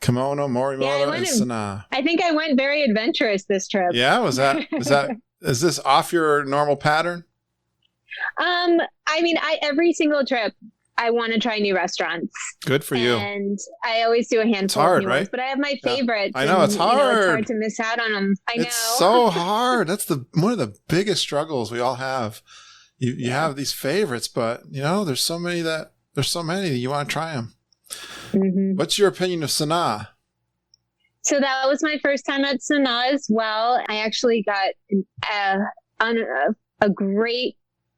Kimono, Morimoto, and Sanaa. I think I went very adventurous this trip. Yeah, is this off your normal pattern? I mean, every single trip, I want to try new restaurants. Good for you. And I always do a handful of new ones, but I have my favorites. I know, it's hard. It's hard to miss out on them. I know. It's so hard. That's one of the biggest struggles we all have. You have these favorites, but there's so many that you want to try them. Mm-hmm. What's your opinion of Sanaa? So that was my first time at Sanaa as well. I actually got a great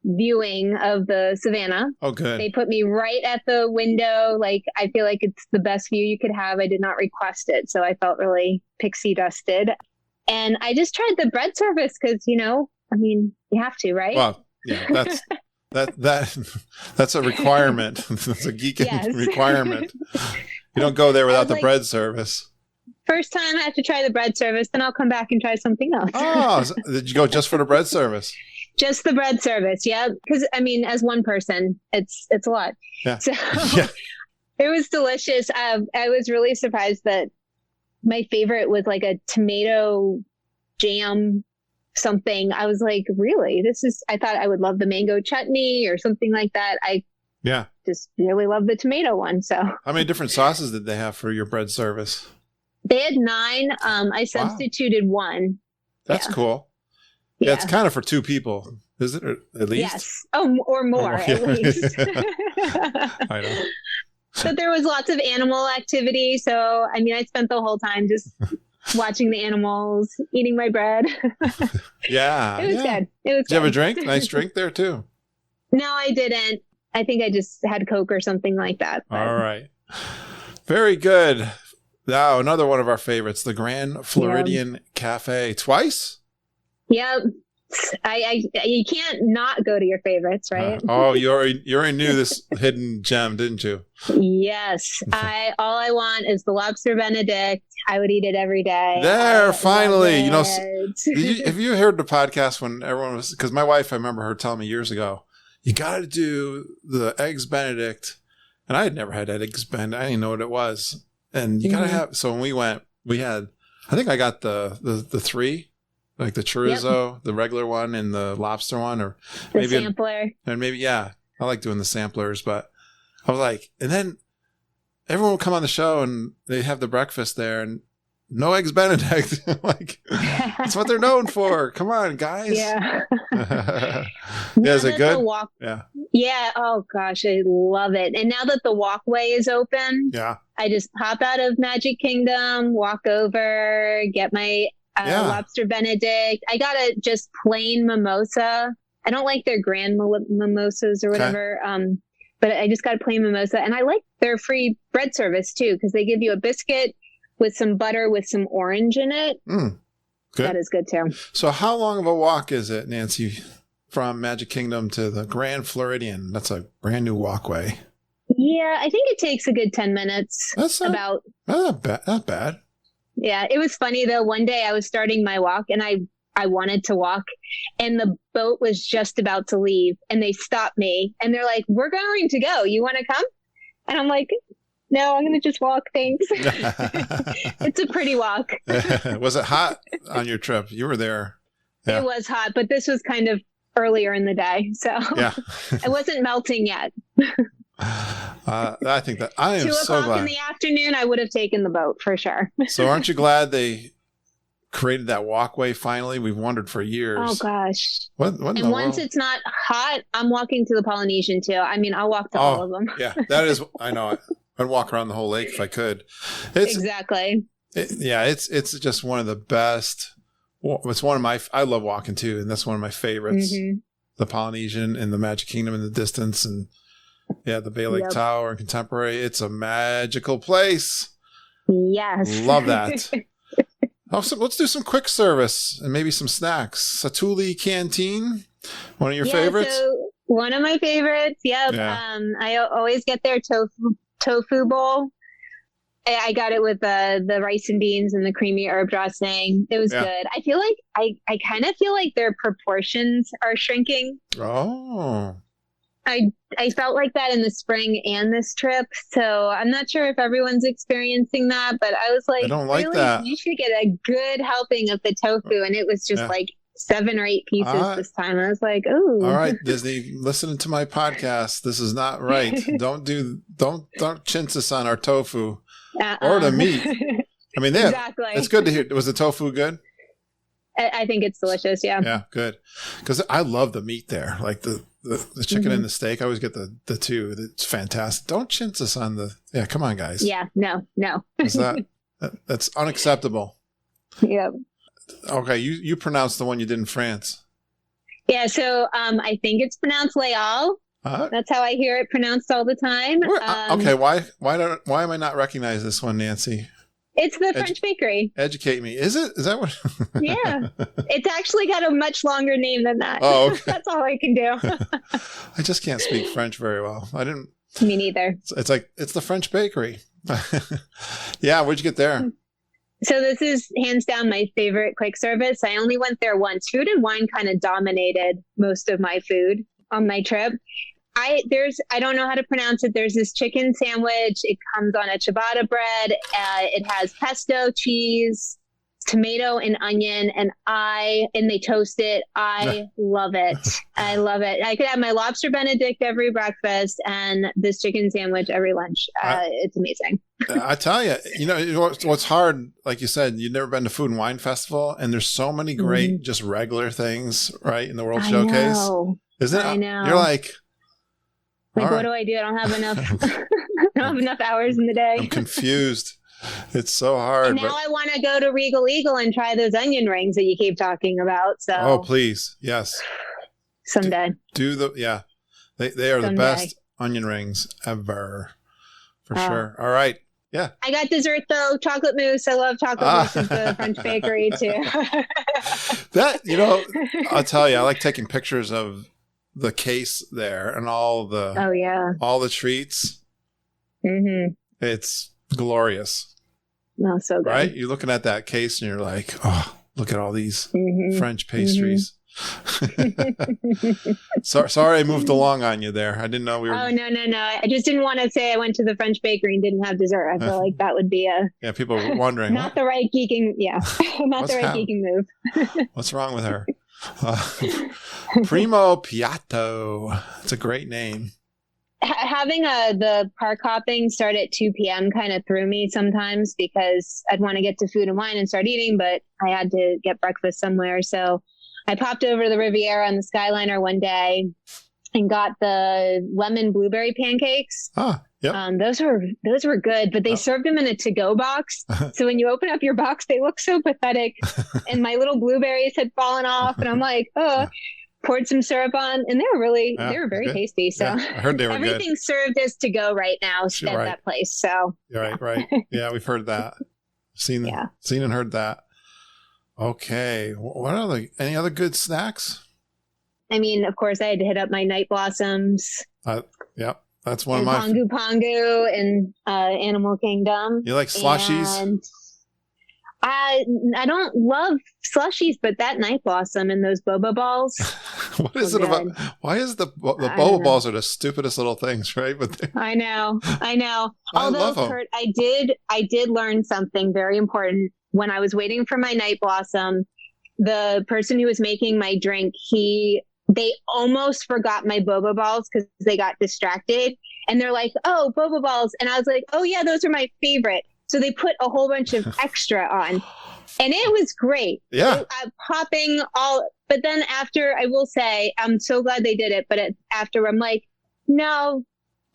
viewing of the savannah. Oh, good. They put me right at the window. Like, I feel like it's the best view you could have. I did not request it, so I felt really pixie dusted. And I just tried the bread service because, I mean, you have to, right? Well, yeah, that's a requirement. It's a geek requirement. You don't go there without the bread service. First time I have to try the bread service, then I'll come back and try something else. Oh, did you go just for the bread service? Just the bread service, yeah. Because I mean, as one person, it's a lot. Yeah. So It was delicious. I was really surprised that my favorite was like a tomato jam something. I was like, really? I thought I would love the mango chutney or something like that. I just really love the tomato one. So how many different sauces did they have for your bread service? They had 9. I substituted one. That's cool. Yeah, it's kind of for 2 people, is it? Or at least? Yes. Oh, or more, at least. I know. But there was lots of animal activity. So, I mean, I spent the whole time just watching the animals, eating my bread. Yeah. It was good. Did you have a drink? Nice drink there, too. No, I didn't. I think I just had Coke or something like that. But. All right. Very good. Now, another one of our favorites, the Grand Floridian Cafe. Twice? Yep. You can't not go to your favorites, right? You already knew this hidden gem, didn't you? Yes. All I want is the lobster Benedict. I would eat it every day. There, finally. Have you heard the podcast when everyone was, because my wife, I remember her telling me years ago, you got to do the eggs Benedict. And I had never had eggs Benedict. I didn't know what it was. And you got to have, so when we went, we had, I think I got the 3. Like the chorizo, the regular one, and the lobster one, or maybe the sampler. And maybe, I like doing the samplers, but I was like, and then everyone would come on the show and they have the breakfast there and no eggs Benedict. Like, that's what they're known for. Come on, guys. Yeah. Is it good? Yeah. Yeah. Oh gosh, I love it. And now that the walkway is open, I just pop out of Magic Kingdom, walk over, get my lobster Benedict. I got a just plain mimosa. I don't like their grand mimosas or whatever. But I just got a plain mimosa, and I like their free bread service too, because they give you a biscuit with some butter with some orange in it. Good. That is good too. So how long of a walk is it, Nancy, from Magic Kingdom to the Grand Floridian? That's a brand new walkway. Yeah, I think it takes a good 10 minutes. That's not bad. Yeah, it was funny though. One day I was starting my walk and I wanted to walk and the boat was just about to leave and they stopped me and they're like, "We're going to go. You want to come?" And I'm like, "No, I'm going to just walk. Thanks." It's a pretty walk. Was it hot on your trip? You were there. Yeah. It was hot, but this was kind of earlier in the day. So it wasn't melting yet. I think that I am so glad. 2:00 in the afternoon, I would have taken the boat for sure. So aren't you glad they created that walkway finally? We've wondered for years. Oh gosh. What and once it's not hot, I'm walking to the Polynesian too. I mean, I'll walk to all of them. Yeah, that is, I know. I'd walk around the whole lake if I could. Exactly. It's just one of the best. It's one of my. I love walking too, and that's one of my favorites. Mm-hmm. The Polynesian and the Magic Kingdom in the distance, and the Bay Lake Tower and Contemporary. It's a magical place. Yes, love that. Let's do some quick service and maybe some snacks. Satuli Canteen, one of your favorites? So one of my favorites, yep. Yeah. I always get their tofu bowl. I got it with the rice and beans and the creamy herb dressing. It was good. I feel like I kind of feel like their proportions are shrinking. Oh. I felt like that in the spring and this trip, so I'm not sure if everyone's experiencing that, but I was like, I don't like that. You should get a good helping of the tofu, and it was just like 7 or 8 pieces this time. I was like, oh. All right, Disney, listening to my podcast. This is not right. Don't chintz us on our tofu or the meat. I mean, exactly. It's good to hear. Was the tofu good? I think it's delicious. Yeah. Yeah, good. Because I love the meat there, like the chicken and the steak. I always get the two. It's fantastic. Don't chintz us on the. Yeah, come on, guys. Yeah, no. That's unacceptable. Yep. Okay, you pronounced the one you did in France. Yeah, so I think it's pronounced Leal. That's how I hear it pronounced all the time. Okay, why am I not recognizing this one, Nancy? It's the French bakery. Educate me. Is it? Is that what? Yeah. It's actually got a much longer name than that. Oh, okay. That's all I can do. I just can't speak French very well. I didn't. Me neither. It's like, it's the French bakery. Yeah. Where'd you get there? So this is hands down my favorite quick service. I only went there once. Food and wine kind of dominated most of my food on my trip. I don't know how to pronounce it. There's this chicken sandwich. It comes on a ciabatta bread. It has pesto, cheese, tomato, and onion, and they toast it. I love it. I love it. I could have my lobster Benedict every breakfast and this chicken sandwich every lunch. It's amazing. I tell you, what's hard, like you said, you've never been to Food and Wine Festival, and there's so many great, just regular things, right, in the World Showcase. Isn't it? I know. You're like, what do I do? I don't have enough. I don't have enough hours in the day. I'm confused. It's so hard. And now I want to go to Regal Eagle and try those onion rings that you keep talking about. So. Oh, please, yes. Someday. They are the best onion rings ever, for sure. All right. Yeah. I got dessert though, chocolate mousse. I love chocolate mousse at the French bakery too. I'll tell you, I like taking pictures of the case there and all the treats. Mm-hmm. It's glorious. Oh, so good. Right? You're looking at that case and you're like, oh, look at all these French pastries. Sorry I moved along on you there. I didn't know we were. Oh, no. I just didn't want to say I went to the French bakery and didn't have dessert. I feel like that would be people were wondering. Not the right geeking geeking move. What's wrong with her? Primo Piatto. It's a great name. Having the park hopping start at 2 p.m. kind of threw me sometimes because I'd want to get to Food and Wine and start eating, but I had to get breakfast somewhere. So I popped over to the Riviera on the Skyliner one day and got the lemon blueberry pancakes. Yep. Those were good, but they served them in a to-go box. So when you open up your box, they look so pathetic. And my little blueberries had fallen off, and I'm like, poured some syrup on, and they were very tasty. So I heard they were everything good. Served as to-go right now at that place. So right. Yeah, we've heard that. Seen and heard that. Okay, any other good snacks? I mean, of course, I had to hit up my Night Blossoms. Yep. That's one of my Pongu Pongu and Animal Kingdom. You like slushies? And I don't love slushies, but that Night Blossom and those boba balls. What is it about? Why is the boba balls are the stupidest little things, right? But I know. Although, love them. Kurt, I did learn something very important when I was waiting for my Night Blossom. The person who was making my drink, they almost forgot my boba balls because they got distracted. And they're like, oh, boba balls. And I was like, oh, yeah, those are my favorite. So they put a whole bunch of extra on. And it was great. Yeah. Popping all. But then after, I will say, I'm so glad they did it. But after, I'm like, no,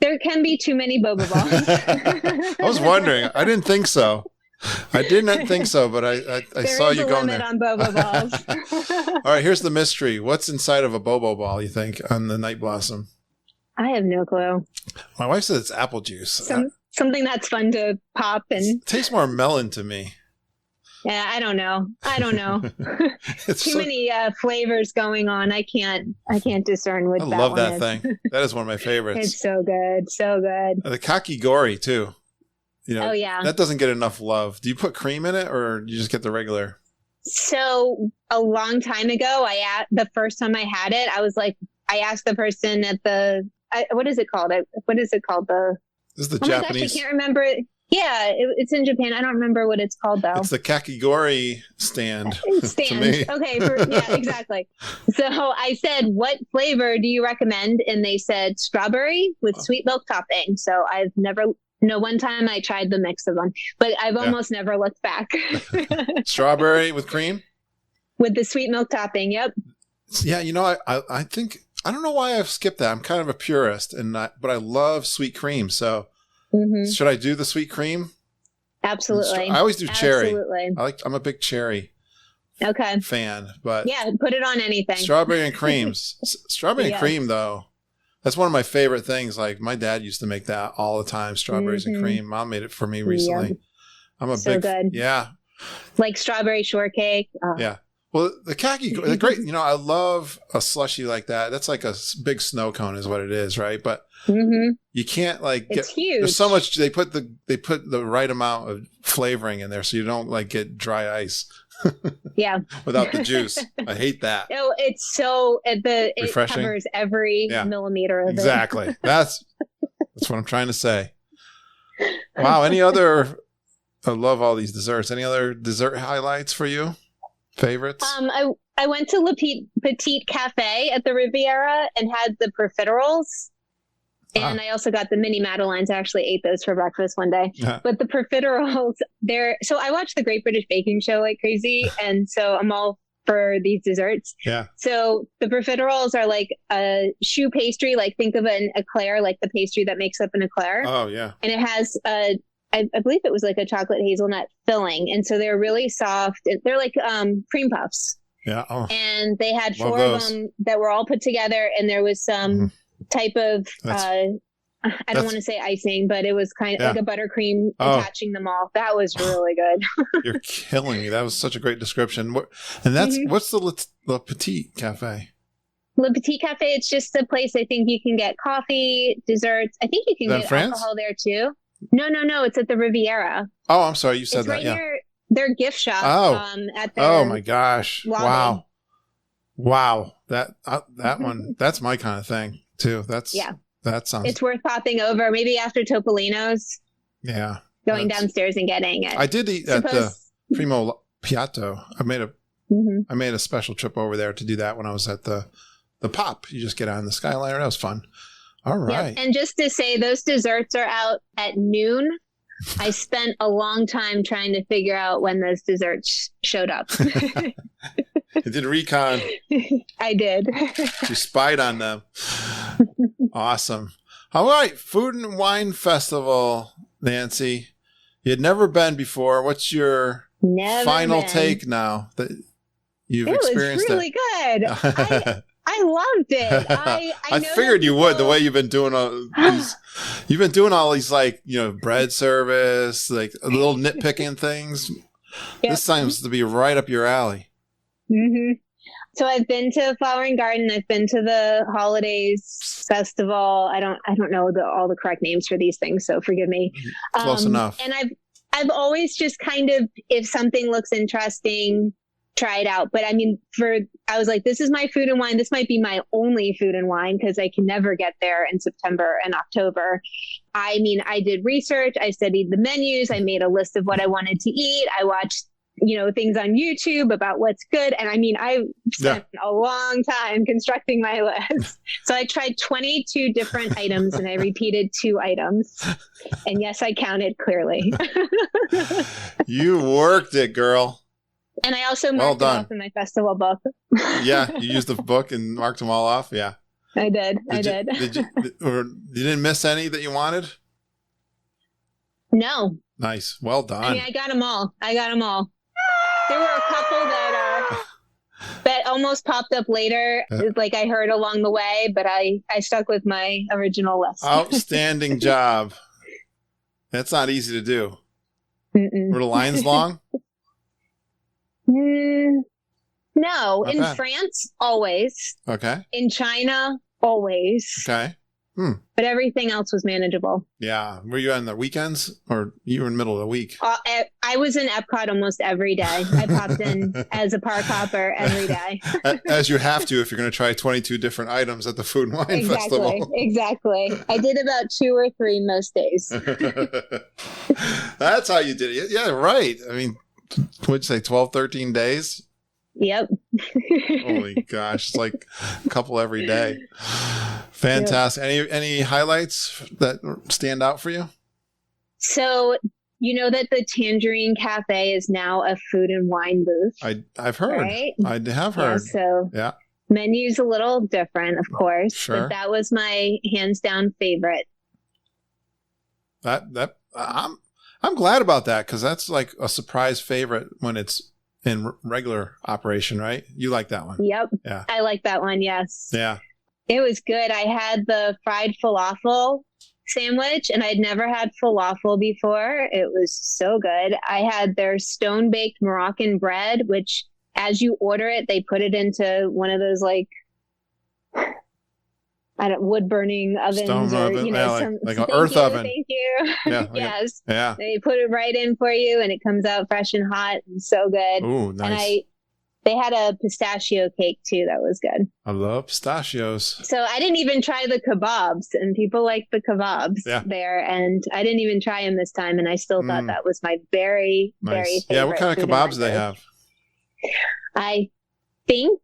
There can be too many boba balls. I was wondering. I didn't think so. I did not think so, but I saw you going there. There is a limit on boba balls. All right, here's the mystery. What's inside of a bobo ball, you think, on the Night Blossom? I have no clue. My wife said it's apple juice. Something that's fun to pop and... It tastes more melon to me. Yeah, I don't know. Too many flavors going on. I can't discern what that one is. I love that thing. That is one of my favorites. It's so good. So good. The kakigori, too. Oh, yeah. That doesn't get enough love. Do you put cream in it, or you just get the regular? So a long time ago, the first time I had it, I was like, I asked the person at the, what is it called? This is the Japanese. Gosh, I can't remember it. Yeah, it's in Japan. I don't remember what it's called, though. It's the kakigori stand. To me. Okay, yeah, exactly. So I said, what flavor do you recommend? And they said strawberry with sweet milk topping. So I've never... No, one time I tried the mix of them, but I've almost never looked back. Strawberry with cream? With the sweet milk topping, yep. Yeah, I think, I don't know why I've skipped that. I'm kind of a purist, but I love sweet cream. So should I do the sweet cream? Absolutely. I always do cherry. Absolutely. I'm a big cherry fan, but yeah, put it on anything. Strawberry and creams. Strawberry and cream, though. That's one of my favorite things. Like, my dad used to make that all the time, strawberries and cream. Mom made it for me recently. Yep. I'm a big good. Yeah. Like strawberry shortcake. Oh. Yeah. Well, the the great, I love a slushy like that. That's like a big snow cone is what it is, right? But you can't it's huge. There's so much, they put the right amount of flavoring in there so you don't like get dry ice. Yeah. Without the juice. I hate that. No, it's so it refreshing. Covers every millimeter of exactly. It. That's what I'm trying to say. Wow. Any other? I love all these desserts. Any other dessert highlights for you? Favorites? I went to Le Petit Cafe at the Riviera and had the profiteroles. And I also got the mini Madeleines. I actually ate those for breakfast one day. But the profiteroles, so I watched the Great British Baking Show like crazy. And so I'm all for these desserts. Yeah. So the profiteroles are like a choux pastry. Like think of an eclair, like the pastry that makes up an eclair. Oh, yeah. And it has, I believe it was like a chocolate hazelnut filling. And so they're really soft. They're like cream puffs. Yeah. Oh. And they had 4 of them that were all put together. And there was some... type of I don't want to say icing, but it was kind of like a buttercream attaching them all. That was really good. You're killing me. That was such a great description. And that's what's the Le Petit Cafe? Le Petit Cafe, it's just a place I think you can get coffee, desserts. I think you can get alcohol there too. No. It's at the Riviera. Oh, I'm sorry. You said it's that. Right yeah. near their gift shop. At the oh my gosh. lobby. Wow. That one, that's my kind of thing. Too. That sounds. It's worth popping over. Maybe after Topolino's. Yeah. Going downstairs and getting it. I did eat at the Primo Piatto. I made a special trip over there to do that when I was at the Pop. You just get on the Skyliner. That was fun. All right. Yep. And just to say, those desserts are out at noon. I spent a long time trying to figure out when those desserts showed up. You did Recon. I did. You spied on them. Awesome. All right. Food and Wine Festival, Nancy. You had never been before. What's your final take now that you've experienced it? It was really good. I loved it. I figured you would, the way you've been doing all these. You've been doing all these, like, bread service, like little nitpicking things. Yep. This seems to be right up your alley. Mm-hmm. So I've been to Flower and Garden. I've been to the Holidays Festival. I don't know all the correct names for these things, so forgive me. Close enough. And I've always just kind of, if something looks interesting, try it out. But I mean, I was like, this is my food and wine. This might be my only food and wine because I can never get there in September and October. I mean, I did research. I studied the menus. I made a list of what I wanted to eat. I watched things on YouTube about what's good. And I mean, I spent a long time constructing my list. So I tried 22 different items and I repeated 2 items. And yes, I counted clearly. You worked it, girl. And I also marked them off in my festival book. Yeah, you used the book and marked them all off. Yeah. I did. Or you didn't miss any that you wanted? No. Nice. Well done. I mean, I got them all. There were a couple that almost popped up later, like I heard along the way, but I stuck with my original list. Outstanding job. That's not easy to do. Were the lines long? No. Not In bad. France, always. Okay. In China, always. Okay. But everything else was manageable. Yeah. Were you on the weekends or you were in the middle of the week? I was in Epcot almost every day. I popped in as a park hopper every day. As you have to if you're going to try 22 different items at the Food and Wine Festival. Exactly. I did about 2 or 3 most days. That's how you did it. Yeah, right. I mean, what'd you say, 12, 13 days? Yep. Holy gosh. It's like a couple every day. Fantastic. Yep. Any highlights that stand out for you? So, you know that the Tangerine Cafe is now a food and wine booth. I've heard. Right? I have heard. Yeah. Menu's a little different, of course. Sure. But that was my hands down favorite. I'm glad about that because that's like a surprise favorite when it's in regular operation, right? You like that one? Yep. Yeah. I like that one. Yes. Yeah. It was good. I had the fried falafel sandwich and I'd never had falafel before. It was so good. I had their stone baked Moroccan bread, which as you order it, they put it into one of those like wood burning ovens or like an earth oven. Thank you. Yeah, yes. Yeah. They put it right in for you and it comes out fresh and hot and so good. Ooh, nice. And they had a pistachio cake too. That was good. I love pistachios. So I didn't even try the kebabs, and people like the kebabs there. And I didn't even try them this time, and I still thought that was my very, very favorite. Yeah, what kind of kebabs do they have? I think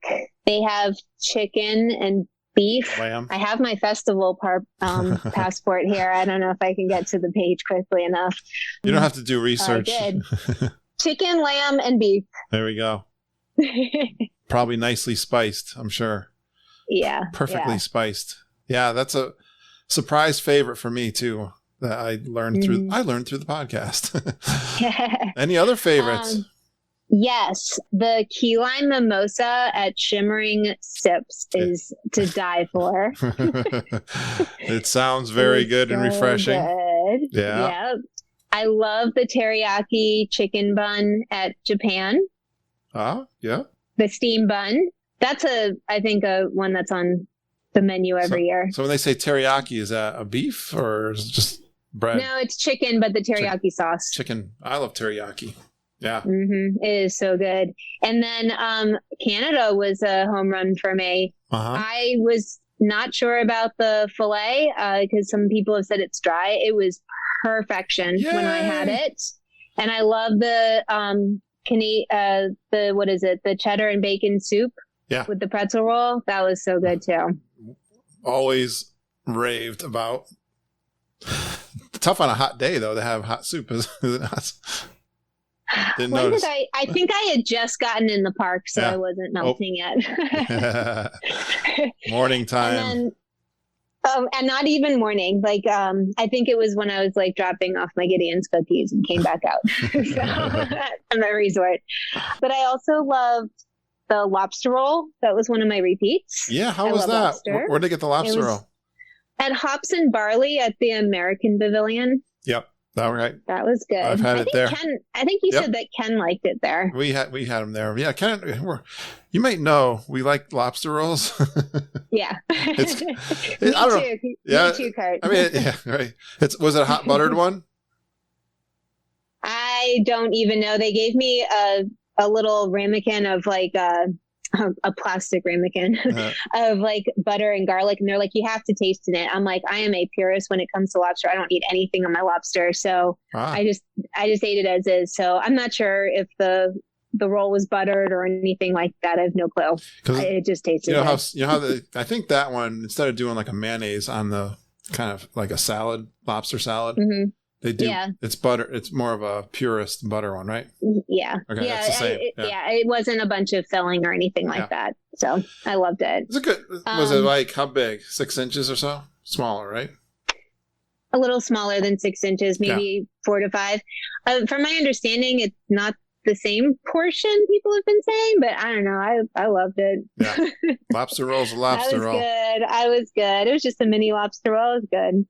they have chicken and beef. Lamb. I have my festival passport here. I don't know if I can get to the page quickly enough. You don't have to do research. I did. Chicken, lamb, and beef. There we go. Probably nicely spiced, I'm sure. Yeah. Perfectly spiced. Yeah, that's a surprise favorite for me too. That I learned through the podcast. Any other favorites? Yes, the key lime mimosa at Shimmering Sips is to die for. It sounds very good and refreshing. Good. Yeah. Yep. I love the teriyaki chicken bun at Japan. Yeah. The steam bun. That's I think a one that's on the menu every year. So when they say teriyaki, is that a beef or is it just bread? No, it's chicken, but the teriyaki sauce. Chicken. I love teriyaki. Yeah. Mm-hmm. It is so good. And then Canada was a home run for me. I was not sure about the filet because some people have said it's dry. It was perfection when I had it. And I love the the cheddar and bacon soup with the pretzel roll. That was so good too. Always raved about. Tough on a hot day though to have hot soup, is it not? Didn't notice. I think I had just gotten in the park, so I wasn't melting yet. Morning time. And not even morning. Like, I think it was when I was like dropping off my Gideon's cookies and came back out at my resort. But I also loved the lobster roll. That was one of my repeats. Yeah, how was that? Where'd they get the lobster roll? At Hops and Barley at the American Pavilion. Yep. All right. That was good. I've had it there. I think you said that Ken liked it there. We had them there. Yeah, Ken. You might know we like lobster rolls. Yeah. Me too, Kurt. I mean, yeah, right. Was it a hot buttered one? I don't even know. They gave me a little ramekin of like a plastic ramekin of like butter and garlic, and they're like, you have to taste in it. I'm like, I am a purist when it comes to lobster. I don't need anything on my lobster, so I just ate it as is. So I'm not sure if the roll was buttered or anything like that. I have no clue. It just tasted good. I think that one, instead of doing like a mayonnaise on the kind of like a salad, lobster salad, They do. Yeah. It's butter. It's more of a purist butter one, right? Yeah. Okay, yeah, that's the same. it wasn't a bunch of filling or anything like that. So I loved it. It's a good. Was it like how big? 6 inches or so? Smaller, right? A little smaller than 6 inches, maybe 4 to 5. From my understanding, it's not the same portion people have been saying, but I don't know. I loved it. Yeah. Lobster roll's a lobster roll. I was good. It was just a mini lobster roll. It was good.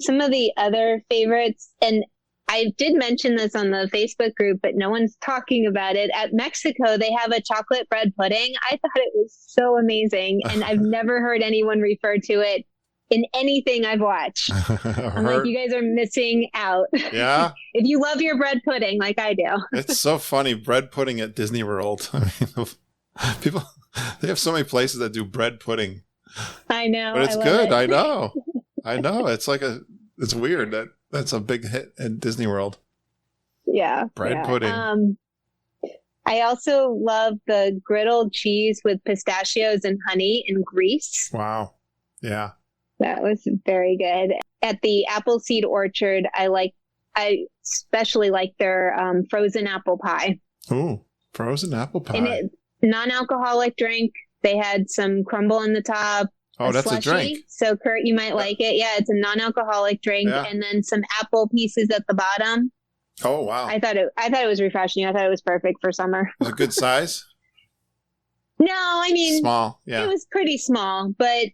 Some of the other favorites, and I did mention this on the Facebook group, but no one's talking about it. At Mexico, they have a chocolate bread pudding. I thought it was so amazing, and I've never heard anyone refer to it in anything I've watched. I'm like, you guys are missing out. Yeah. If you love your bread pudding like I do. It's so funny. Bread pudding at Disney World. I mean, people, they have so many places that do bread pudding. I know. But it's good. I know. I know. It's like it's weird that's a big hit in Disney World. Yeah. Bread pudding. I also love the griddled cheese with pistachios and honey in Greece. Wow. Yeah. That was very good. At the Appleseed Orchard, I especially like their frozen apple pie. Ooh, frozen apple pie. And non-alcoholic drink. They had some crumble on the top. Oh, that's slushy. a drink. So, Kurt, you might like it. Yeah, it's a non-alcoholic drink, and then some apple pieces at the bottom. Oh, wow! I thought it was refreshing. I thought it was perfect for summer. Was it good size? No, I mean small. Yeah, it was pretty small, but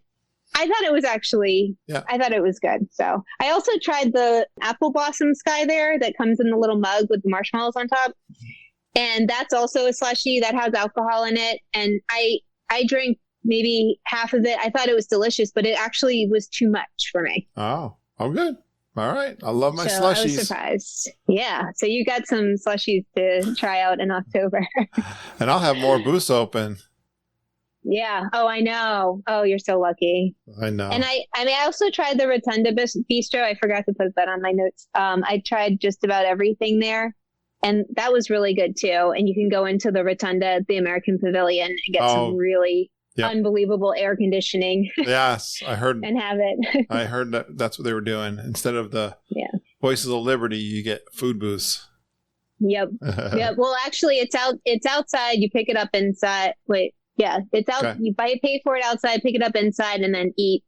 I thought it was actually. Yeah. I thought it was good. So I also tried the apple blossom sky there that comes in the little mug with the marshmallows on top, and that's also a slushy that has alcohol in it. And I drank maybe half of it. I thought it was delicious, but it actually was too much for me. Oh, good. All right. I love my slushies. I was surprised. Yeah. So you got some slushies to try out in October. And I'll have more booths open. Yeah. Oh, I know. Oh, you're so lucky. I know. And I also tried the Rotunda Bistro. I forgot to put that on my notes. I tried just about everything there. And that was really good too. And you can go into the Rotunda at the American Pavilion and get some really unbelievable air conditioning. Yes, I heard. And have it. I heard that's what they were doing. Instead of the Voices of Liberty, you get food booths. Yep. Yep. Well, actually, it's outside. You pick it up inside. It's out. Okay. You pay for it outside, pick it up inside, and then eat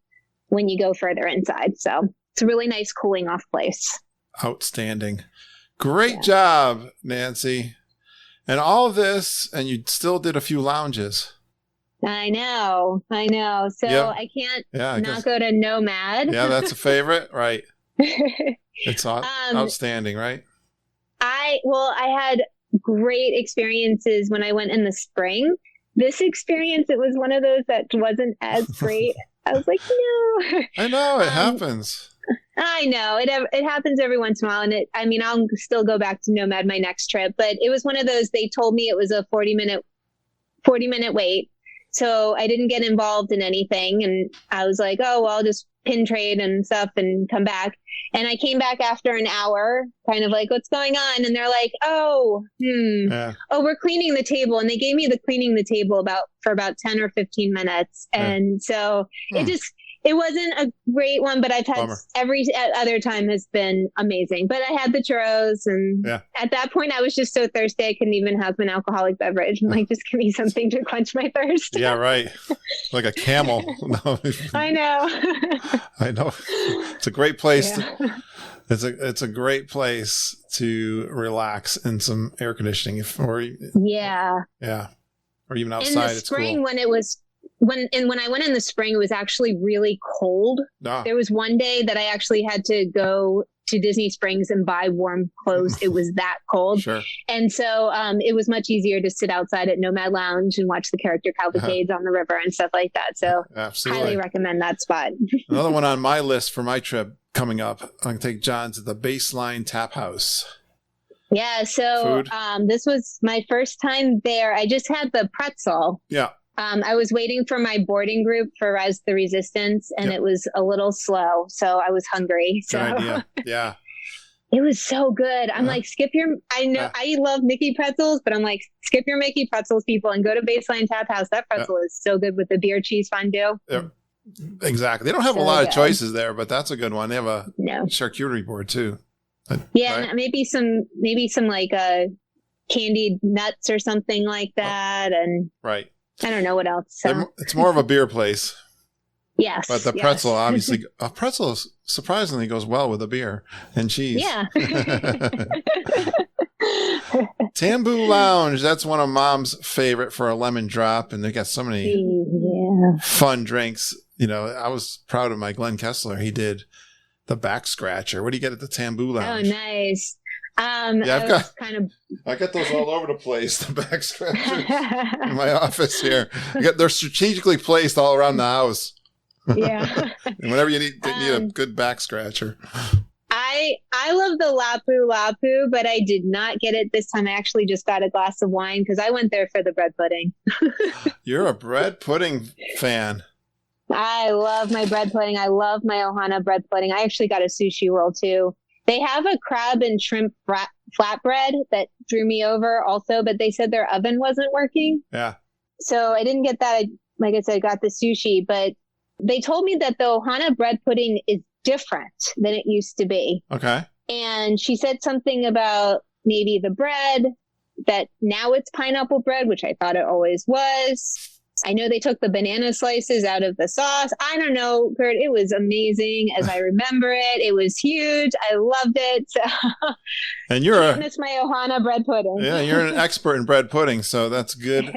when you go further inside. So it's a really nice cooling off place. Outstanding. Great job, Nancy. And all of this, and you still did a few lounges. I know. So I can't not go to Nomad. Yeah, that's a favorite, right? It's outstanding, right? I had great experiences when I went in the spring. This experience, it was one of those that wasn't as great. I was like, no. I know, it happens. I know. It happens every once in a while. And I'll still go back to Nomad my next trip. But it was one of those, they told me it was a 40-minute wait. So I didn't get involved in anything. And I was like, oh, well, I'll just pin trade and stuff and come back. And I came back after an hour, kind of like, what's going on? And they're like, oh, we're cleaning the table. And they gave me the cleaning the table for about 10 or 15 minutes. And so it wasn't a great one, but I've had every other time has been amazing. But I had the churros, and at that point I was just so thirsty I couldn't even have an alcoholic beverage. I'm like, just give me something to quench my thirst. Yeah, right. Like a camel. No. I know. I know. It's a great place. It's a great place to relax in some air conditioning, or even outside. In the spring, when it was. When I went in the spring, it was actually really cold. There was one day that I actually had to go to Disney Springs and buy warm clothes. It was that cold. Sure. And so it was much easier to sit outside at Nomad Lounge and watch the character cavalcades on the river and stuff like that. So highly recommend that spot. Another one on my list for my trip coming up, I'm going to take John to the Baseline Tap House. Yeah. So this was my first time there. I just had the pretzel. Yeah. I was waiting for my boarding group for Rise the Resistance, and it was a little slow, so I was hungry. So good idea. Yeah. It was so good. I'm like, I love Mickey pretzels, but I'm like, skip your Mickey pretzels, people, and go to Baseline Tap House. That pretzel is so good with the beer cheese fondue. Yeah. Exactly. They don't have a lot of choices there, but that's a good one. They have a charcuterie board too. Yeah, right? and maybe some like candied nuts or something like that, and Right. I don't know what else. So. It's more of a beer place. Yes. But the pretzel, obviously, a pretzel surprisingly goes well with a beer and cheese. Yeah. Tamboo Lounge, that's one of Mom's favorite for a lemon drop, and they got so many fun drinks. You know, I was proud of my Glenn Kessler. He did the back scratcher. What do you get at the Tamboo Lounge? Oh, nice. Yeah, I got those all over the place, the back scratchers in my office here. They're strategically placed all around the house. Yeah. And whenever you need a good back scratcher. I love the Lapu Lapu, but I did not get it this time. I actually just got a glass of wine because I went there for the bread pudding. You're a bread pudding fan. I love my bread pudding. I love my Ohana bread pudding. I actually got a sushi roll too. They have a crab and shrimp flatbread that drew me over also, but they said their oven wasn't working. Yeah. So I didn't get that. Like I said, I got the sushi, but they told me that the Ohana bread pudding is different than it used to be. Okay. And she said something about maybe the bread, that now it's pineapple bread, which I thought it always was. I know they took the banana slices out of the sauce. I don't know, Kurt. It was amazing as I remember it. It was huge. I loved it. And I miss my Ohana bread pudding. Yeah, you're an expert in bread pudding, so that's good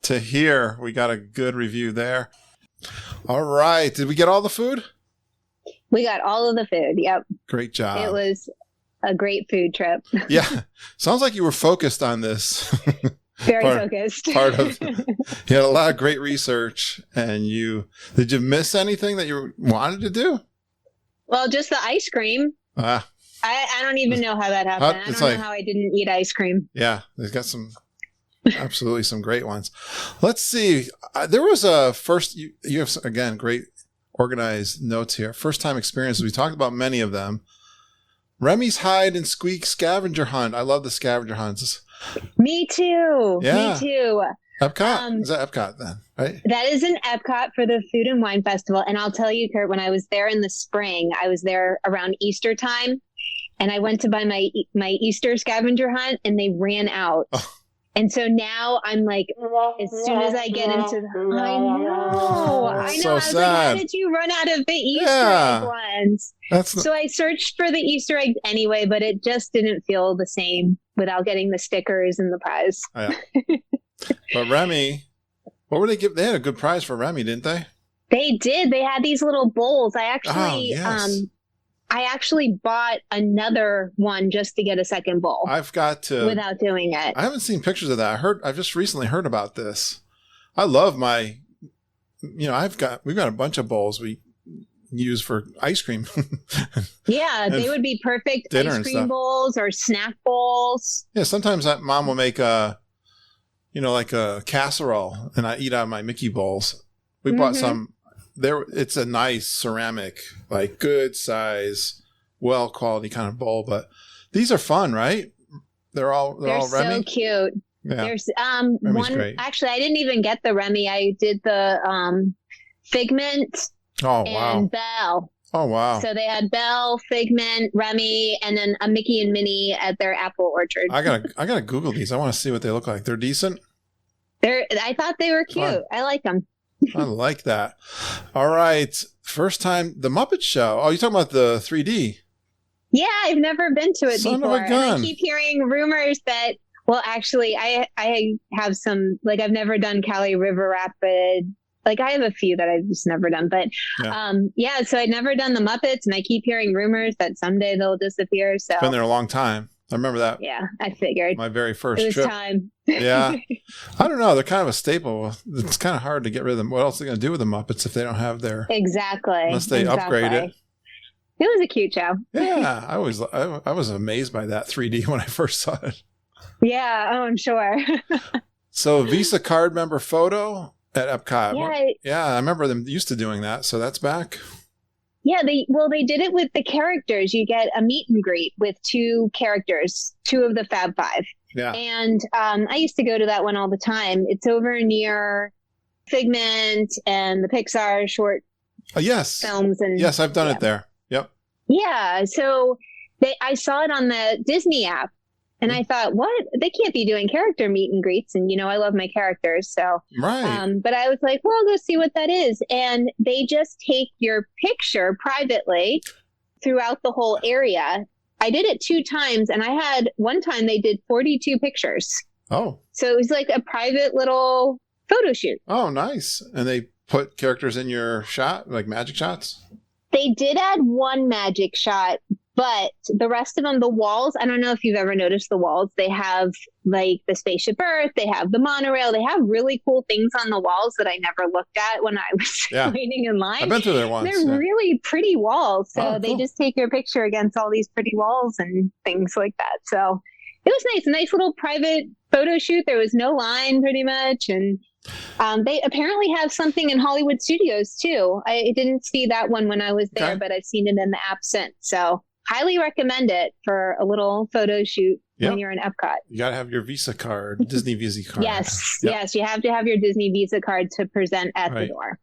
to hear. We got a good review there. All right. Did we get all the food? We got all of the food. Yep. Great job. It was a great food trip. Yeah. Sounds like you were focused on this. Very focused. You had a lot of great research, and did you miss anything that you wanted to do? Well, just the ice cream. I don't even know how that happened. I don't know how I didn't eat ice cream. Yeah, they've got absolutely some great ones. Let's see. There was a first, you have, again, great organized notes here. First time experiences. We talked about many of them. Remy's Hide and Squeak scavenger hunt. I love the scavenger hunts. Me too. Yeah. Me too. Epcot? Is that Epcot then, right? That is in Epcot for the Food and Wine Festival. And I'll tell you, Kurt, when I was there in the spring, I was there around Easter time, and I went to buy my Easter scavenger hunt, and they ran out. Oh. And so now I'm like, as soon as I get into I know. I was sad. like, how did you run out of the Easter egg ones? So I searched for the Easter eggs anyway, but it just didn't feel the same without getting the stickers and the prize. Oh, yeah. But Remy, what were they give? They had a good prize for Remy, didn't they? They did. They had these little bowls. I actually bought another one just to get a second bowl. I've got to without doing it. I haven't seen pictures of that. I've just recently heard about this. I love we've got a bunch of bowls we use for ice cream. Yeah, they would be perfect ice cream bowls or snack bowls. Yeah, sometimes Mom will make like a casserole, and I eat out of my Mickey bowls. We bought some. It's a nice ceramic, like good size, well quality kind of bowl. But these are fun, right? They're all Remy. So cute. Yeah. There's Remy's one. Great. Actually, I didn't even get the Remy. I did the Figment. Oh wow. And Belle. Oh wow. So they had Belle, Figment, Remy, and then a Mickey and Minnie at their apple orchard. I gotta Google these. I want to see what they look like. They're decent. I thought they were cute. Fun. I like them. I like that. All right. First time, the Muppet Show. Oh, you're talking about the 3D? Yeah, I've never been to it Son before. Of a gun. And I keep hearing rumors that, well, actually, I have some, like, I've never done Cali River Rapid. Like, I have a few that I've just never done. But, so I'd never done the Muppets, and I keep hearing rumors that someday they'll disappear. So it's been there a long time. I remember that. Yeah, I figured. My very first it was trip. Time. Yeah. I don't know. They're kind of a staple. It's kind of hard to get rid of them. What else are they going to do with the Muppets if they don't have their... Exactly. Unless they upgrade it. It was a cute show. Yeah. I was amazed by that 3D when I first saw it. Yeah. Oh, I'm sure. So Visa card member photo at Epcot. Yeah. I remember them used to doing that. So that's back. Yeah, they did it with the characters. You get a meet and greet with two characters, two of the Fab Five. Yeah. And I used to go to that one all the time. It's over near Figment and the Pixar short yes. films. And yes, I've done it there. Yep. Yeah. So I saw it on the Disney app. And I thought, what? They can't be doing character meet and greets. And, I love my characters. So, right. But I was like, well, I'll go see what that is. And they just take your picture privately throughout the whole area. I did it 2 times. And I had one time they did 42 pictures. Oh. So it was like a private little photo shoot. Oh, nice. And they put characters in your shot, like magic shots? They did add one magic shot. But the rest of them, the walls, I don't know if you've ever noticed the walls. They have like the Spaceship Earth. They have the monorail. They have really cool things on the walls that I never looked at when I was waiting in line. I've been through there once. They're really pretty walls. So they just take your picture against all these pretty walls and things like that. So it was nice. A nice little private photo shoot. There was no line pretty much. And they apparently have something in Hollywood Studios too. I didn't see that one when I was there, but I've seen it in the app since. So highly recommend it for a little photo shoot when you're in Epcot. You got to have your Visa card, Disney Visa card. Yes, you have to have your Disney Visa card to present at the door.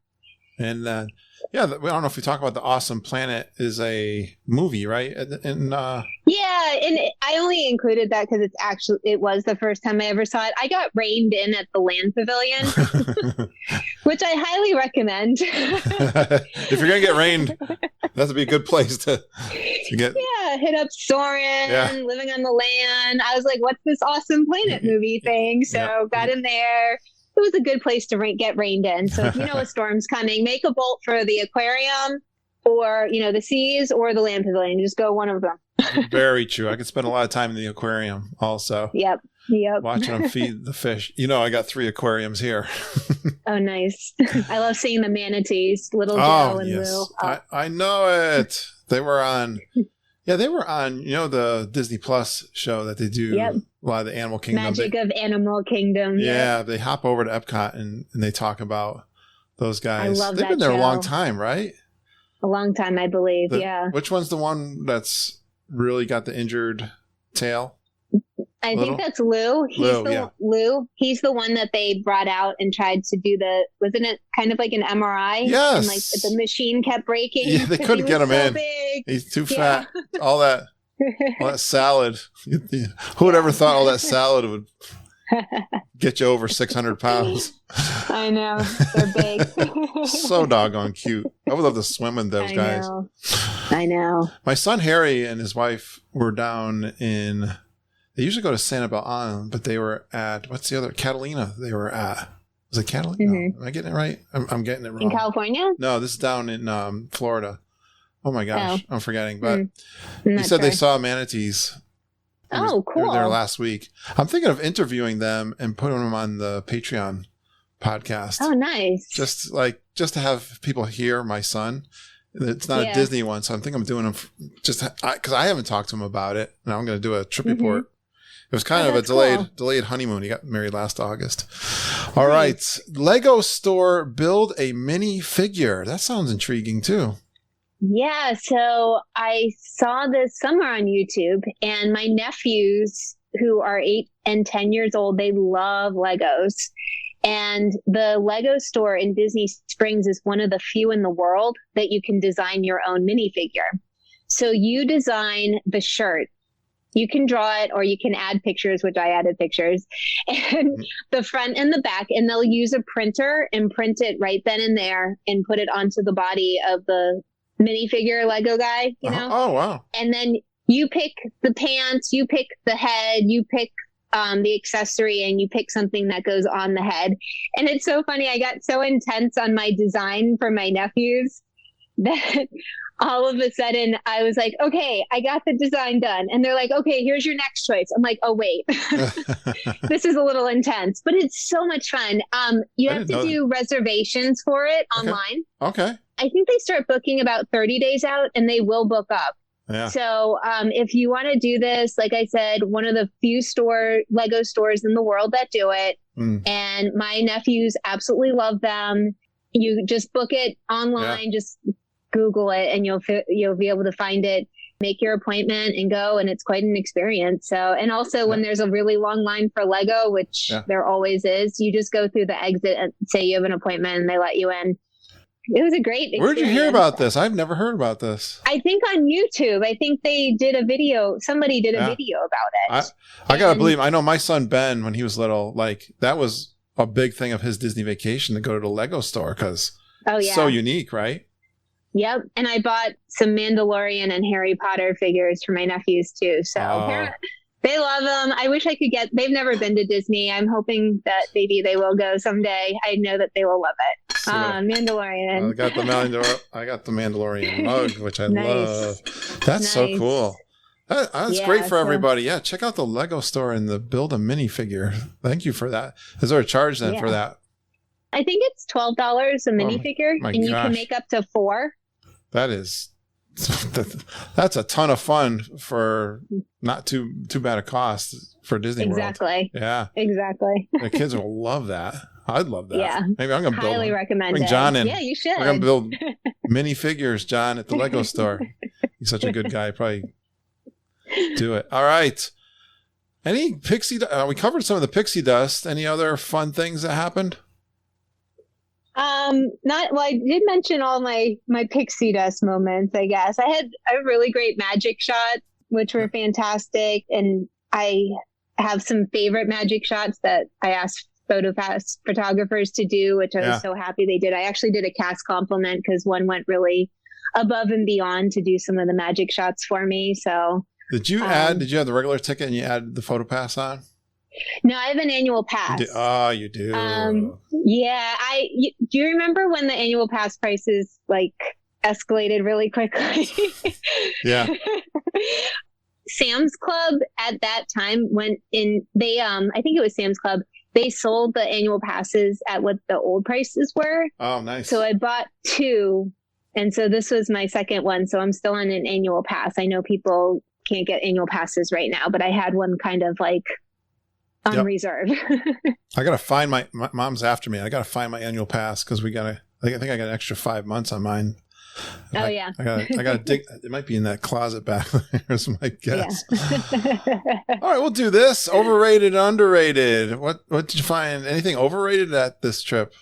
And I don't know if we talk about The Awesome Planet is a movie, right? And I only included that because it was the first time I ever saw it. I got reined in at the Land Pavilion, which I highly recommend. If you're gonna get rained, that'd be a good place to get. Yeah, hit up Soarin', Living on the Land. I was like, "What's this Awesome Planet movie thing?" So got in there. It was a good place to get reined in. So if you know a storm's coming, make a bolt for the aquarium or, the seas or the Land Pavilion. Just go one of them. Very true. I could spend a lot of time in the aquarium also. Yep. Watching them feed the fish. I got 3 aquariums here. Oh, nice. I love seeing the manatees, Little Joe and Lou. I know it. They were on... Yeah, they were on, the Disney Plus show that they do a lot of the Animal Kingdom. Magic of Animal Kingdom. Yeah, they hop over to Epcot and they talk about those guys. I love They've been there a long time, right? A long time, I believe, Which one's the one that's really got the injured tail? I think that's Lou. Lou. He's the one that they brought out and tried to do wasn't it kind of like an MRI? Yes. And like the machine kept breaking. Yeah, they couldn't get him in. Big. He's too fat. All that salad. Who would ever thought all that salad would get you over 600 pounds? I know. They're big. So doggone cute. I would love to swim with those guys. I know. My son Harry and his wife were down in... They usually go to Sanibel Island, but they were at, what's the other? Catalina they were at. Was it Catalina? Mm-hmm. Am I getting it right? I'm getting it wrong. In California? No, this is down in Florida. Oh my gosh, I'm forgetting. But he said they saw manatees. Cool. They were there last week. I'm thinking of interviewing them and putting them on the Patreon podcast. Oh, nice. Just to have people hear my son. It's not a Disney one, so I think I'm doing them just because I haven't talked to him about it. Now I'm going to do a trip report. It was kind of a delayed honeymoon. He got married last August. All right. Lego store build a mini figure. That sounds intriguing too. Yeah. So I saw this somewhere on YouTube, and my nephews who are 8 and 10 years old, they love Legos. And the Lego store in Disney Springs is one of the few in the world that you can design your own minifigure. So you design the shirt. You can draw it or you can add pictures, which I added pictures, and the front and the back, and they'll use a printer and print it right then and there and put it onto the body of the minifigure Lego guy, Oh, wow. And then you pick the pants, you pick the head, you pick the accessory, and you pick something that goes on the head. And it's so funny. I got so intense on my design for my nephews that all of a sudden I was like, okay, I got the design done. And they're like, okay, here's your next choice. I'm like, oh, wait, this is a little intense, but it's so much fun. You have to do reservations for it online. Okay. I think they start booking about 30 days out, and they will book up. Yeah. So if you want to do this, like I said, one of the few Lego stores in the world that do it. And my nephews absolutely love them. You just book it online, just Google it, and you'll be able to find it, make your appointment and go. And it's quite an experience. So, and also when there's a really long line for Lego, which there always is, you just go through the exit and say you have an appointment and they let you in. It was a great experience. Where did you hear about this? I've never heard about this. I think on YouTube. I think they did a video. Somebody did a video about it. I gotta believe. I know my son Ben, when he was little, like that was a big thing of his Disney vacation to go to the Lego store because it's so unique, right? Yep. And I bought some Mandalorian and Harry Potter figures for my nephews too. So they love them. I wish I could they've never been to Disney. I'm hoping that maybe they will go someday. I know that they will love it. Mandalorian. I got the Mandalorian mug, which I love. That's so cool. That's great for everybody. Yeah, check out the Lego store and the build a minifigure. Thank you for that. Is there a charge then for that? I think it's $12 a minifigure, and you can make up to 4. That's a ton of fun for not too bad a cost for Disney World. Exactly. Yeah. Exactly. The kids will love that. I'd love that. Yeah. Maybe I'm gonna highly recommend bring it. John in. Yeah, you should. We're gonna build mini figures, John, at the Lego store. He's such a good guy. Probably do it. All right. Any pixie? We covered some of the pixie dust. Any other fun things that happened? I did mention all my pixie dust moments, I guess. I had a really great magic shot, which were fantastic. And I have some favorite magic shots that I asked photographers to do, which I was so happy they did. I actually did a cast compliment because one went really above and beyond to do some of the magic shots for me. So did you have the regular ticket and you added the photo pass on? No, I have an annual pass. You do. Yeah. Do you remember when the annual pass prices escalated really quickly? Yeah. Sam's Club at that time went in. They, I think it was Sam's Club. They sold the annual passes at what the old prices were. Oh, nice. So I bought 2, and so this was my second one. So I'm still on an annual pass. I know people can't get annual passes right now, but I had one kind of on reserve. I gotta find my mom's after me. I gotta find my annual pass because I think I got an extra 5 months on mine. I gotta dig. It might be in that closet back there. Is my guess. Yeah. All right, we'll do this. Overrated, underrated. What did you find? Anything overrated at this trip?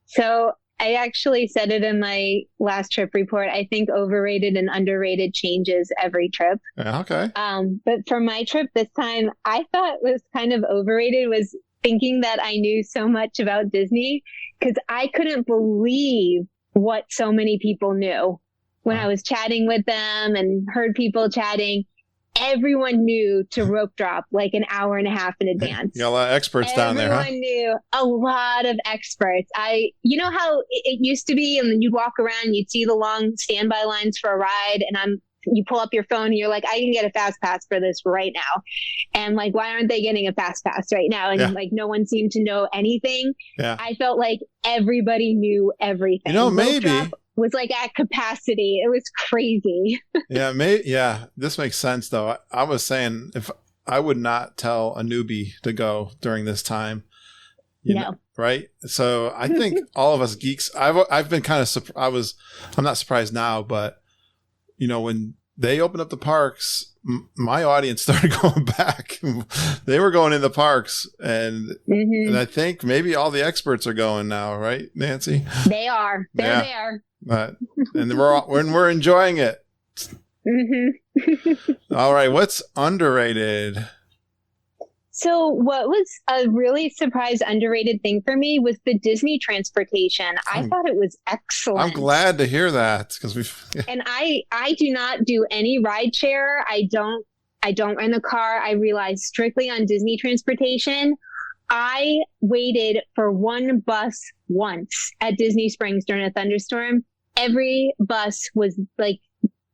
So I actually said it in my last trip report. I think overrated and underrated changes every trip. Yeah, okay. But for my trip this time, I thought was kind of overrated was thinking that I knew so much about Disney because I couldn't believe what so many people knew when I was chatting with them and heard people chatting. Everyone knew to rope drop an hour and a half in advance. You got a lot of experts down there, huh? Everyone knew, a lot of experts. You know how it used to be, and you'd walk around, you'd see the long standby lines for a ride, and you pull up your phone and you're like, I can get a fast pass for this right now. And why aren't they getting a fast pass right now? And no one seemed to know anything. Yeah. I felt like everybody knew everything. Maybe was at capacity. It was crazy. Yeah. This makes sense though. I was saying if I would not tell a newbie to go during this time, you know, right? So I think all of us geeks, I've been kind of, I'm not surprised now, but when they opened up the parks, my audience started going back. They were going in the parks, and I think maybe all the experts are going now, right, Nancy? They are. They're there. And we're enjoying it. All right, what's underrated? So what was a really surprise underrated thing for me was the Disney transportation. I thought it was excellent. I'm glad to hear that and I do not do any ride share. I don't rent a car. I rely strictly on Disney transportation. I waited for one bus once at Disney Springs during a thunderstorm. Every bus was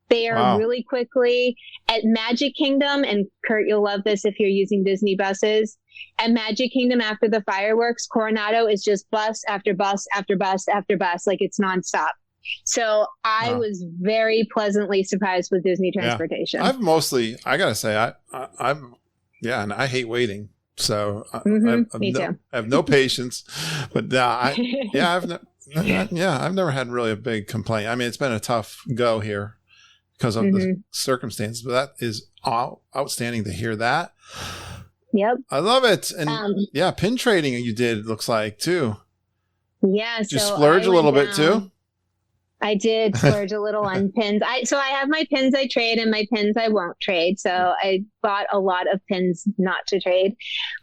there really quickly. At Magic Kingdom, and Kurt, you'll love this if you're using Disney buses. At Magic Kingdom, after the fireworks, Coronado is just bus after bus after bus after bus. It's nonstop. So I was very pleasantly surprised with Disney transportation. I've mostly, I gotta say, and I hate waiting. So Me too. I have no patience, but I've never had really a big complaint. I mean, it's been a tough go here because of the circumstances, but that is outstanding to hear that. Yep. I love it. And pin trading you did, it looks like, too. Yeah. Did you splurge a little bit too? I did splurge a little on pins. So I have my pins I trade and my pins I won't trade. So I bought a lot of pins not to trade,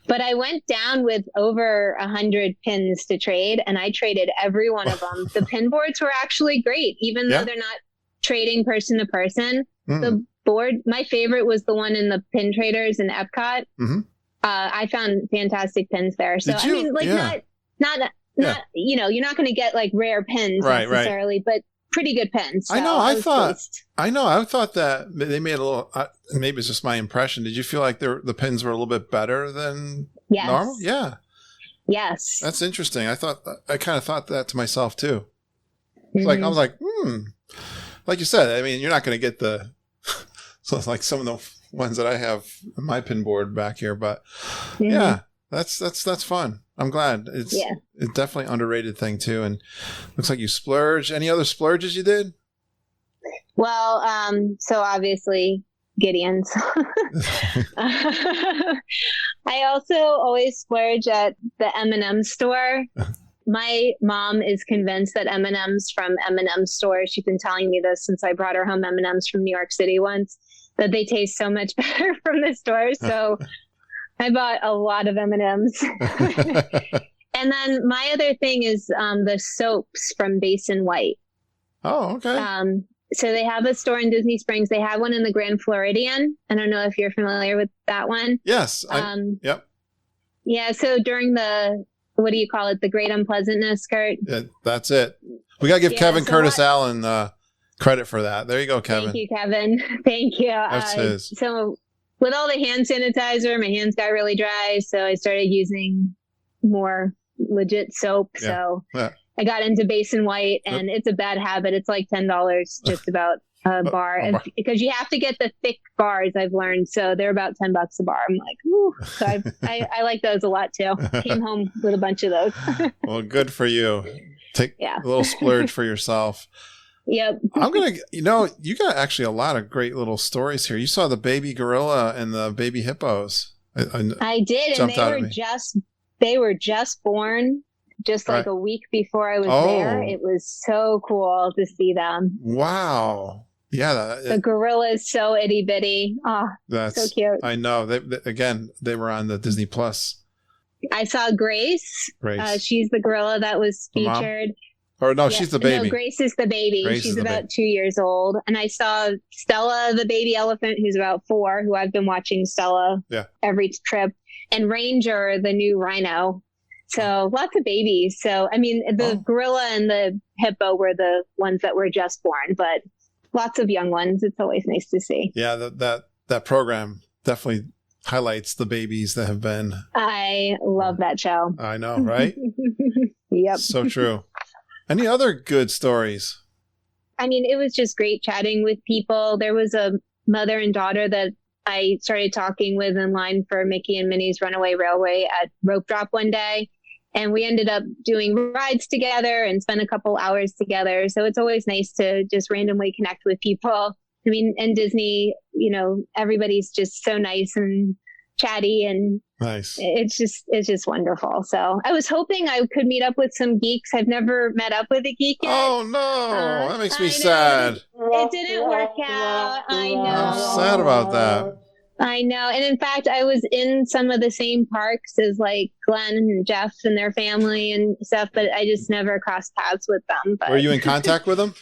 but I went down with over 100 pins to trade, and I traded every one of them. The pin boards were actually great, even though they're not trading person to person. The board, my favorite was the one in the Pin Traders in Epcot. I found fantastic pins there. So I mean, like not you're not going to get like rare pins necessarily, but pretty good pins. So I thought that they made a little, maybe it's just my impression. Did you feel like the pins were a little bit better than normal? Yeah. Yes. That's interesting. I kind of thought that to myself too. It's like, I was like, like you said, I mean, you're not going to get so it's like some of the ones that I have on my pin board back here, but that's fun. I'm glad. It's definitely underrated thing too. And looks like you splurged. Any other splurges you did? Well, so obviously Gideon's. I also always splurge at the M&M store. My mom is convinced that M&Ms from M&M stores, she's been telling me this since I brought her home M&Ms from New York City once, that they taste so much better from the store. So I bought a lot of M&Ms. And then my other thing is the soaps from Basin White. Oh, okay. So they have a store in Disney Springs. They have one in the Grand Floridian. I don't know if you're familiar with that one. Yes. Yep. Yeah. So during the, what do you call it? The Great Unpleasantness skirt. Yeah, that's it. We got to give Kevin Curtis Allen credit for that. There you go, Kevin. Thank you, Kevin. Thank you. That's his. So with all the hand sanitizer, my hands got really dry. So I started using more legit soap. Yeah. So I got into Basin White, and it's a bad habit. It's like $10 just about a bar. Because you have to get the thick bars, I've learned. So they're about $10 a bar. I'm like, ooh. So I like those a lot too. Came home with a bunch of those. Well, good for you. Take a little splurge for yourself. Yep. I'm going to, you got actually a lot of great little stories here. You saw the baby gorilla and the baby hippos. I did. And they were just born just like a week before I was there. It was so cool to see them. Wow. Yeah. The gorilla is so itty bitty. Oh, that's so cute. I know. They were on the Disney Plus. I saw Grace. She's the gorilla that was featured. Or no, she's the baby. No, Grace is the baby. She's about 2 years old. And I saw Stella, the baby elephant, who's about 4, who I've been watching Stella every trip. And Ranger, the new rhino. So lots of babies. So, I mean, the gorilla and the hippo were the ones that were just born, but lots of young ones. It's always nice to see. Yeah, that program definitely highlights the babies that have been. I love that show. I know, right? Yep. So true. Any other good stories? I mean, it was just great chatting with people. There was a mother and daughter that I started talking with in line for Mickey and Minnie's Runaway Railway at Rope Drop one day. And we ended up doing rides together and spent a couple hours together. So it's always nice to just randomly connect with people. I mean, in Disney, everybody's just so nice and chatty, and nice. It's just wonderful. So I was hoping I could meet up with some geeks. I've never met up with a geek yet. Oh no, that makes me sad. It didn't work out. I know. I'm sad about that. I know. And in fact, I was in some of the same parks as like Glenn and Jeff and their family and stuff, but I just never crossed paths with them. But were you in contact with them?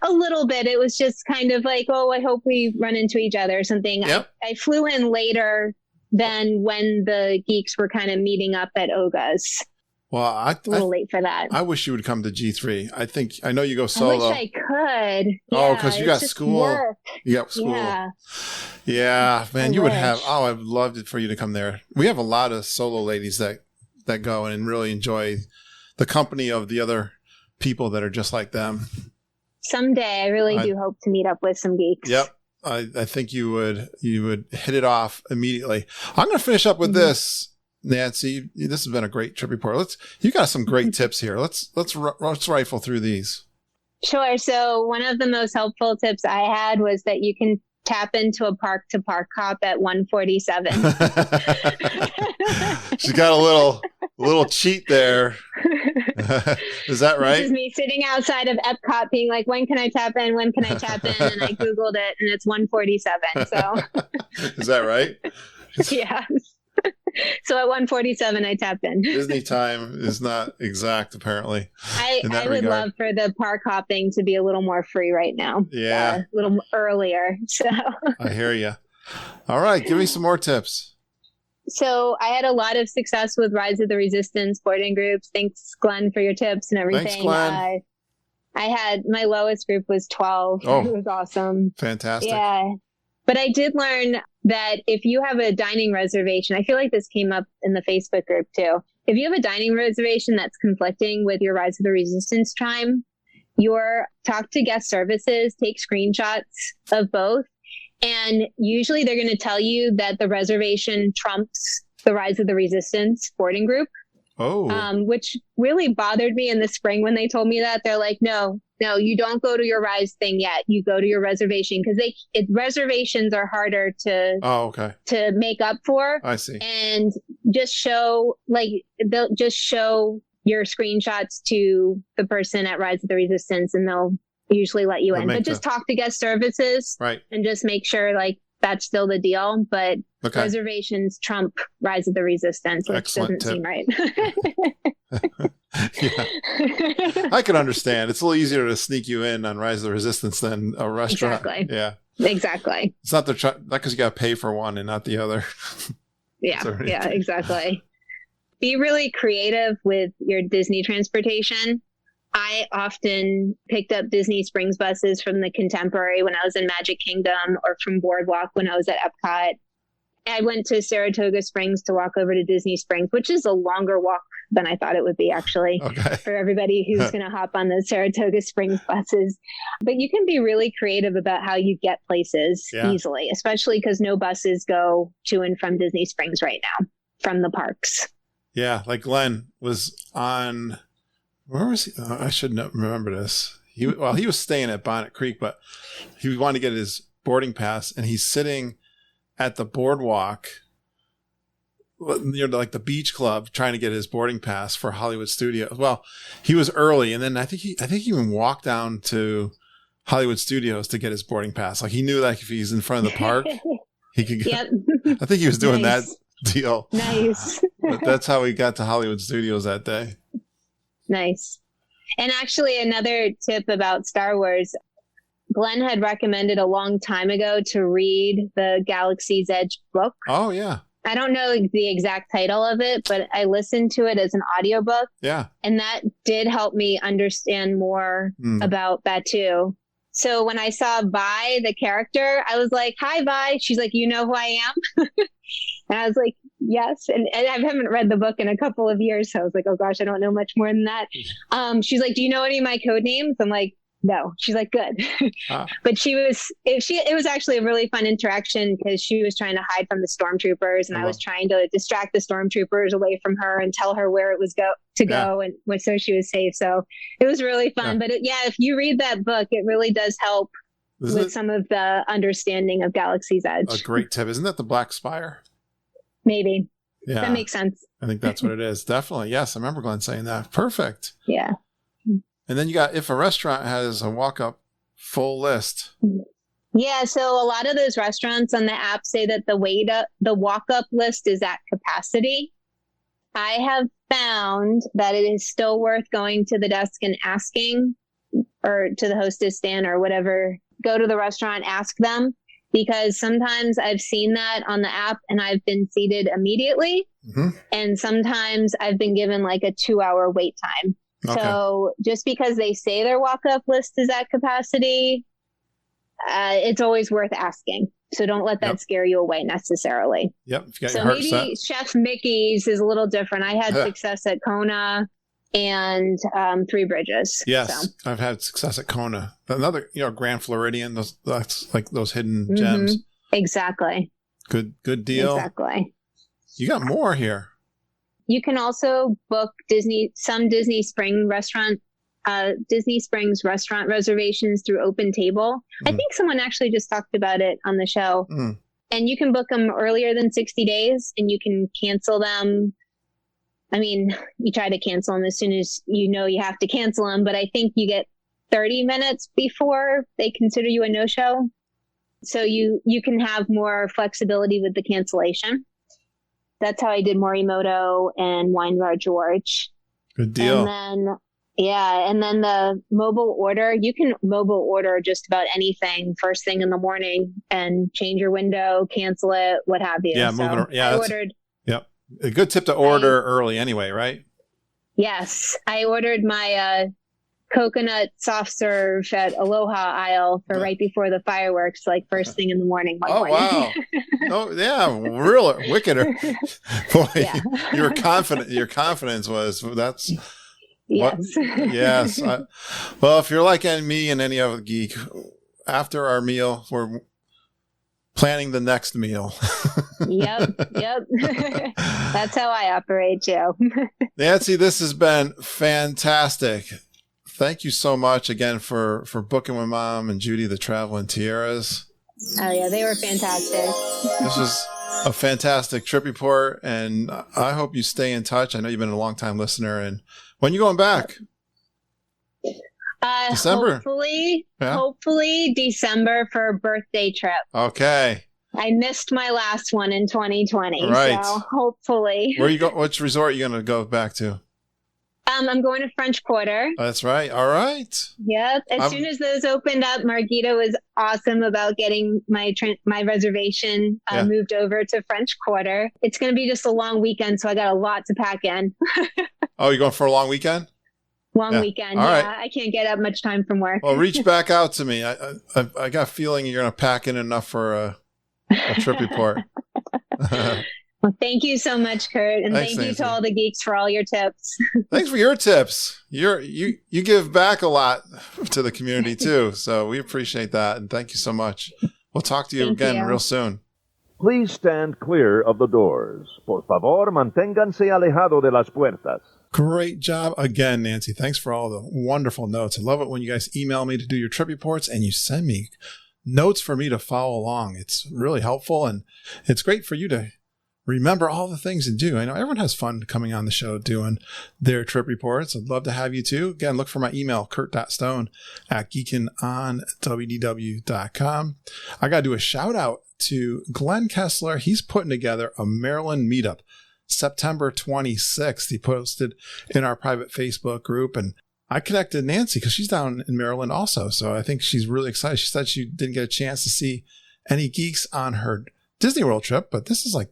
A little bit. It was just kind of like, I hope we run into each other or something. Yep. I flew in later than when the geeks were kind of meeting up at Oga's. Well, a little late for that. I wish you would come to G3. I know you go solo. I wish I could. Oh, because you got school. Work. You got school. Yeah, man, you would have. Oh, I'd loved it for you to come there. We have a lot of solo ladies that go and really enjoy the company of the other people that are just like them. Someday, I really do hope to meet up with some geeks. Yep. I think you would hit it off immediately. I'm going to finish up with this, Nancy. This has been a great trip report. You got some great tips here. Let's rifle through these. Sure. So one of the most helpful tips I had was that you can tap into a park to park hop at 147. She's got a little cheat there. Is that right? This is me sitting outside of Epcot being like, when can I tap in? When can I tap in? And I Googled it and it's 1:47. So is that right? Yeah. So at 1:47, I tapped in. Disney time is not exact, apparently. I would love for the park hopping to be a little more free right now. Yeah. A little earlier. So I hear you. All right. Give me some more tips. So I had a lot of success with Rise of the Resistance boarding groups. Thanks, Glenn, for your tips and everything. Thanks, Glenn. I had my lowest group was 12. Oh, it was awesome. Fantastic. Yeah. But I did learn that if you have a dining reservation, I feel like this came up in the Facebook group too. If you have a dining reservation that's conflicting with your Rise of the Resistance time, talk to guest services, take screenshots of both. And usually they're going to tell you that the reservation trumps the Rise of the Resistance boarding group. Oh. Which really bothered me in the spring when they told me that. They're like, no, you don't go to your Rise thing yet. You go to your reservation because reservations are harder to make up for. I see. And they'll just show your screenshots to the person at Rise of the Resistance and they'll usually let you in. But just talk to guest services, right? And just make sure that's still the deal. But reservations trump Rise of the Resistance, which Excellent doesn't seem right. Yeah. I can understand. It's a little easier to sneak you in on Rise of the Resistance than a restaurant. Exactly. Yeah. Exactly. It's not because you got to pay for one and not the other. Yeah. Yeah. Exactly. Be really creative with your Disney transportation. I often picked up Disney Springs buses from the Contemporary when I was in Magic Kingdom or from Boardwalk when I was at Epcot. I went to Saratoga Springs to walk over to Disney Springs, which is a longer walk than I thought it would be, actually, for everybody who's going to hop on the Saratoga Springs buses. But you can be really creative about how you get places easily, especially because no buses go to and from Disney Springs right now from the parks. Yeah, like Glenn was on... Where was he? I should remember this. He was staying at Bonnet Creek, but he wanted to get his boarding pass, and he's sitting at the boardwalk near the beach club trying to get his boarding pass for Hollywood Studios. Well, he was early, and then I think he even walked down to Hollywood Studios to get his boarding pass. Like he knew that if he's in front of the park, he could get. Yep. I think he was doing that deal. Nice. But that's how he got to Hollywood Studios that day. Nice. And actually, another tip about Star Wars, Glenn had recommended a long time ago to read the Galaxy's Edge book. Oh, yeah. I don't know the exact title of it, but I listened to it as an audiobook. Yeah. And that did help me understand more about Batuu. So when I saw Vi, the character, I was like, hi, Vi. She's like, you know who I am? And I was like, yes. And I haven't read the book in a couple of years. So I was like, oh gosh, I don't know much more than that. She's like, do you know any of my code names? I'm like, no. She's like, good. But it was actually a really fun interaction because she was trying to hide from the stormtroopers and I was trying to distract the stormtroopers away from her and tell her where it was go and so she was safe. So it was really fun. But if you read that book, it really does help with some of the understanding of Galaxy's Edge. A great tip. Isn't that the Black Spire? Maybe. Yeah. That makes sense. I think that's what it is. Definitely. Yes. I remember Glenn saying that. Perfect. Yeah. And then you got, if a restaurant has a walk-up full list. Yeah. So a lot of those restaurants on the app say that the walk-up list is at capacity. I have found that it is still worth going to the desk and asking, or to the hostess stand or whatever, go to the restaurant, ask them. Because sometimes I've seen that on the app and I've been seated immediately. Mm-hmm. And sometimes I've been given like a 2-hour wait time. Okay. So just because they say their walk-up list is at capacity, it's always worth asking. So don't let that scare you away necessarily. Yep. If you got so your heart maybe set. Chef Mickey's is a little different. I had success at Kona and Three Bridges. Yes, so. I've had success at Kona. Another, Grand Floridian. That's like those hidden gems. Exactly. Good deal. Exactly. You got more here. You can also book some Disney Springs restaurant reservations through Open Table. I think someone actually just talked about it on the show. And you can book them earlier than 60 days, and you can cancel them I mean, you try to cancel them as soon as you know you have to cancel them, but I think you get 30 minutes before they consider you a no-show. So you can have more flexibility with the cancellation. That's how I did Morimoto and Wine Bar George. Good deal. And then the mobile order, you can mobile order just about anything first thing in the morning and change your window, cancel it, what have you. Yeah, moving. Yeah, yep. A good tip to order early anyway, right? Yes. I ordered my coconut soft serve at Aloha Isle for right before the fireworks, like first thing in the morning. Wow. Oh, yeah. Real wickeder. Boy, yeah. Your confidence was, that's... Yes. Yes. Well, if you're like me and any other geek, after our meal, we're planning the next meal. Yep. That's how I operate, Joe. Nancy, this has been fantastic. Thank you so much again for booking with Mom and Judy the Traveling Tiaras. Oh, yeah. They were fantastic. This was a fantastic trip report, and I hope you stay in touch. I know you've been a long-time listener, and when are you going back? December? Hopefully December for a birthday trip. Okay. I missed my last one in 2020. Right. So hopefully. Where you go? Which resort are you going to go back to? I'm going to French Quarter. That's right. All right. Yep. As soon as those opened up, Margita was awesome about getting my reservation moved over to French Quarter. It's going to be just a long weekend, so I got a lot to pack in. Oh, you're going for a long weekend? Weekend. All right. I can't get up much time from work. Well, reach back out to me. I got a feeling you're going to pack in enough for a trip report. Well, thank you so much, Kurt, and Thanks, thank you Nancy. to all the geeks for all your tips. Thanks for your tips. You give back a lot to the community too, so we appreciate that, and thank you so much. We'll talk to you again real soon. Please stand clear of the doors. Por favor, manténganse alejado de las puertas. Great job again, Nancy. Thanks for all the wonderful notes. I love it when you guys email me to do your trip reports and you send me notes for me to follow along. It's really helpful, and it's great for you to remember all the things to do. I know everyone has fun coming on the show doing their trip reports. I'd love to have you too. Again, look for my email, kurt.stone@geekinonwdw.com. I got to do a shout out to Glenn Kessler. He's putting together a Maryland meetup, September 26th. He posted in our private Facebook group, and I connected Nancy because she's down in Maryland also. So I think she's really excited. She said she didn't get a chance to see any geeks on her Disney World trip, but this is like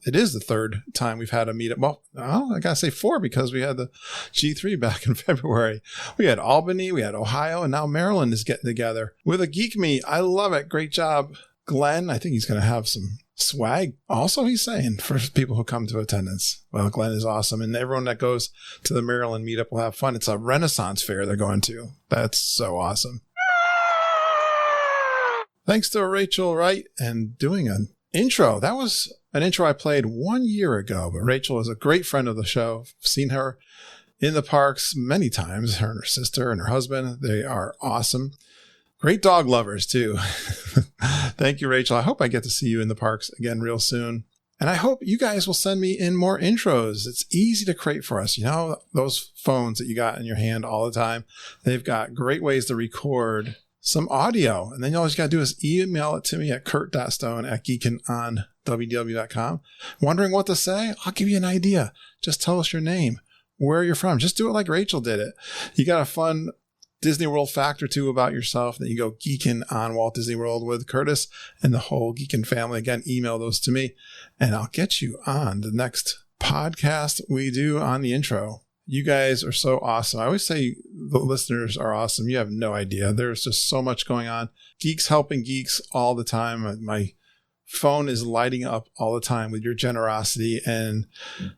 it is the third time we've had a meetup. Well, I gotta say 4 because we had the G3 back in February. We had Albany, we had Ohio, and now Maryland is getting together with a geek meet. I love it. Great job, Glenn. I think he's going to have some swag also, he's saying, for people who come to attendance. Well, Glenn is awesome, and everyone that goes to the Maryland meetup will have fun. It's a Renaissance fair they're going to. That's so awesome. Thanks to Rachel Wright and doing an intro. That was an intro I played 1 year ago, but Rachel is a great friend of the show. I've seen her in the parks many times, her and her sister and her husband. They are awesome. Great dog lovers too. Thank you, Rachel. I hope I get to see you in the parks again real soon. And I hope you guys will send me in more intros. It's easy to create for us. You know, those phones that you got in your hand all the time, they've got great ways to record some audio. And then all you got to do is email it to me at kurt.stone@geekinonwdw.com. Wondering what to say? I'll give you an idea. Just tell us your name, where you're from. Just do it like Rachel did it. You got a fun Disney World fact or two about yourself. Then you go geeking on Walt Disney World with Curtis and the whole Geekin family. Again, email those to me and I'll get you on the next podcast we do on the intro. You guys are so awesome. I always say the listeners are awesome. You have no idea. There's just so much going on. Geeks helping geeks all the time. My phone is lighting up all the time with your generosity, and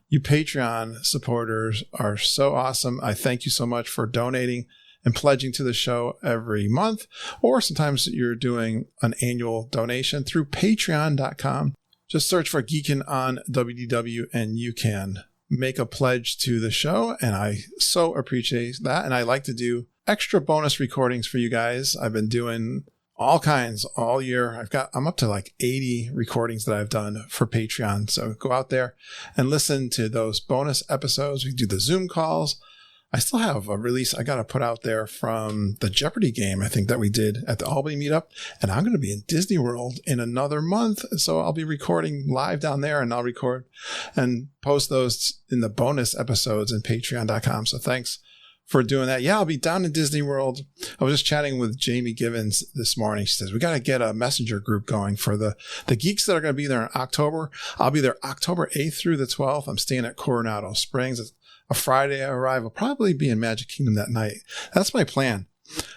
you Patreon supporters are so awesome. I thank you so much for donating and pledging to the show every month, or sometimes you're doing an annual donation through patreon.com. Just search for Geekin on WDW and you can make a pledge to the show, and I so appreciate that. And I like to do extra bonus recordings for you guys. I've been doing all kinds all year. I'm up to like 80 recordings that I've done for Patreon. So go out there and listen to those bonus episodes. We do the Zoom calls. I still have a release I got to put out there from the Jeopardy game, I think, that we did at the Albany meetup. And I'm going to be in Disney World in another month. So I'll be recording live down there, and I'll record and post those in the bonus episodes in patreon.com. So thanks for doing that. Yeah, I'll be down in Disney World. I was just chatting with Jamie Givens this morning. She says, we got to get a messenger group going for the geeks that are going to be there in October. I'll be there October 8th through the 12th. I'm staying at Coronado Springs. It's a Friday arrival. Probably be in Magic Kingdom that night. That's my plan.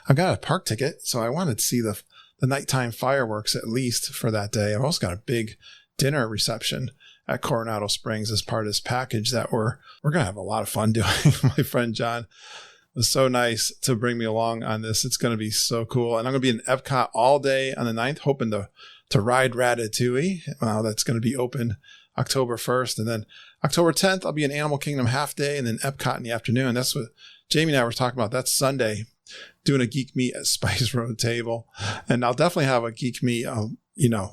I've got a park ticket, so I wanted to see the nighttime fireworks at least for that day. I've also got a big dinner reception at Coronado Springs as part of this package that we're going to have a lot of fun doing. My friend John was so nice to bring me along on this. It's going to be so cool. And I'm going to be in Epcot all day on the 9th, hoping to ride Ratatouille. That's going to be open October 1st. And then October 10th, I'll be in Animal Kingdom half day and then Epcot in the afternoon. That's what Jamie and I were talking about. That's Sunday, doing a Geek Meet at Spice Road table. And I'll definitely have a Geek Meet.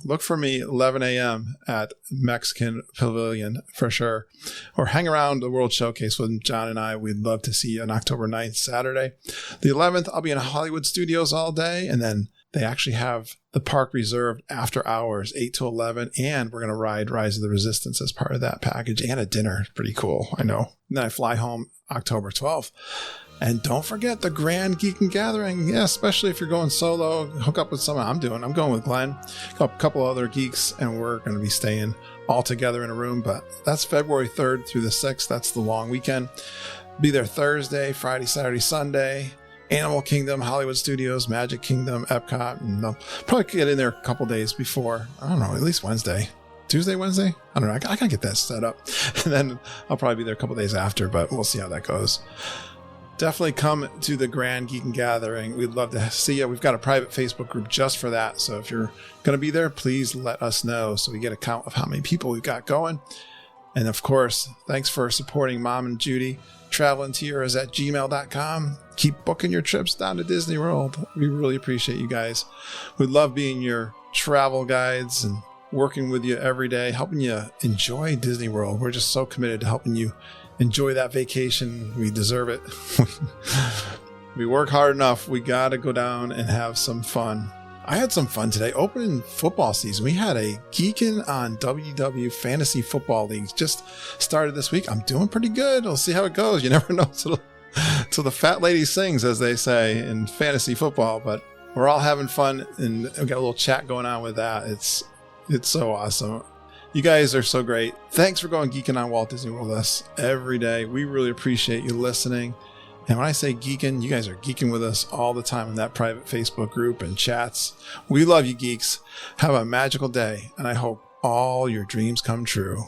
Look for me 11 a.m. at Mexican Pavilion for sure. Or hang around the World Showcase with John and I. We'd love to see you on October 9th, Saturday. The 11th, I'll be in Hollywood Studios all day. And then they actually have the park reserved after hours, 8 to 11. And we're going to ride Rise of the Resistance as part of that package, and a dinner. Pretty cool, I know. And then I fly home October 12th. And don't forget the Grand Geek and Gathering. Yeah, especially if you're going solo, hook up with someone. I'm going with Glenn, a couple other geeks, and we're going to be staying all together in a room. But that's February 3rd through the 6th. That's the long weekend. Be there Thursday, Friday, Saturday, Sunday. Animal Kingdom, Hollywood Studios, Magic Kingdom, Epcot. And I'll probably get in there a couple days before. I don't know, at least Wednesday. Tuesday, Wednesday? I don't know. I gotta get that set up. And then I'll probably be there a couple days after, but we'll see how that goes. Definitely come to the Grand Geek and Gathering. We'd love to see you. We've got a private Facebook group just for that. So if you're going to be there, please let us know so we get a count of how many people we've got going. And of course, thanks for supporting Mom and Judy. travelandtiers@gmail.com. Keep booking your trips down to Disney World. We really appreciate you guys. We love being your travel guides and working with you every day, helping you enjoy Disney World. We're just so committed to helping you enjoy that vacation. We deserve it. We work hard enough. We got to go down and have some fun. I had some fun today. Opening football season. We had a Geekin' on WW Fantasy Football League. Just started this week. I'm doing pretty good. We'll see how it goes. You never know till the fat lady sings, as they say in fantasy football. But we're all having fun, and we've got a little chat going on with that. It's so awesome. You guys are so great. Thanks for going geeking on Walt Disney World with us every day. We really appreciate you listening. And when I say geeking, you guys are geeking with us all the time in that private Facebook group and chats. We love you, geeks. Have a magical day, and I hope all your dreams come true.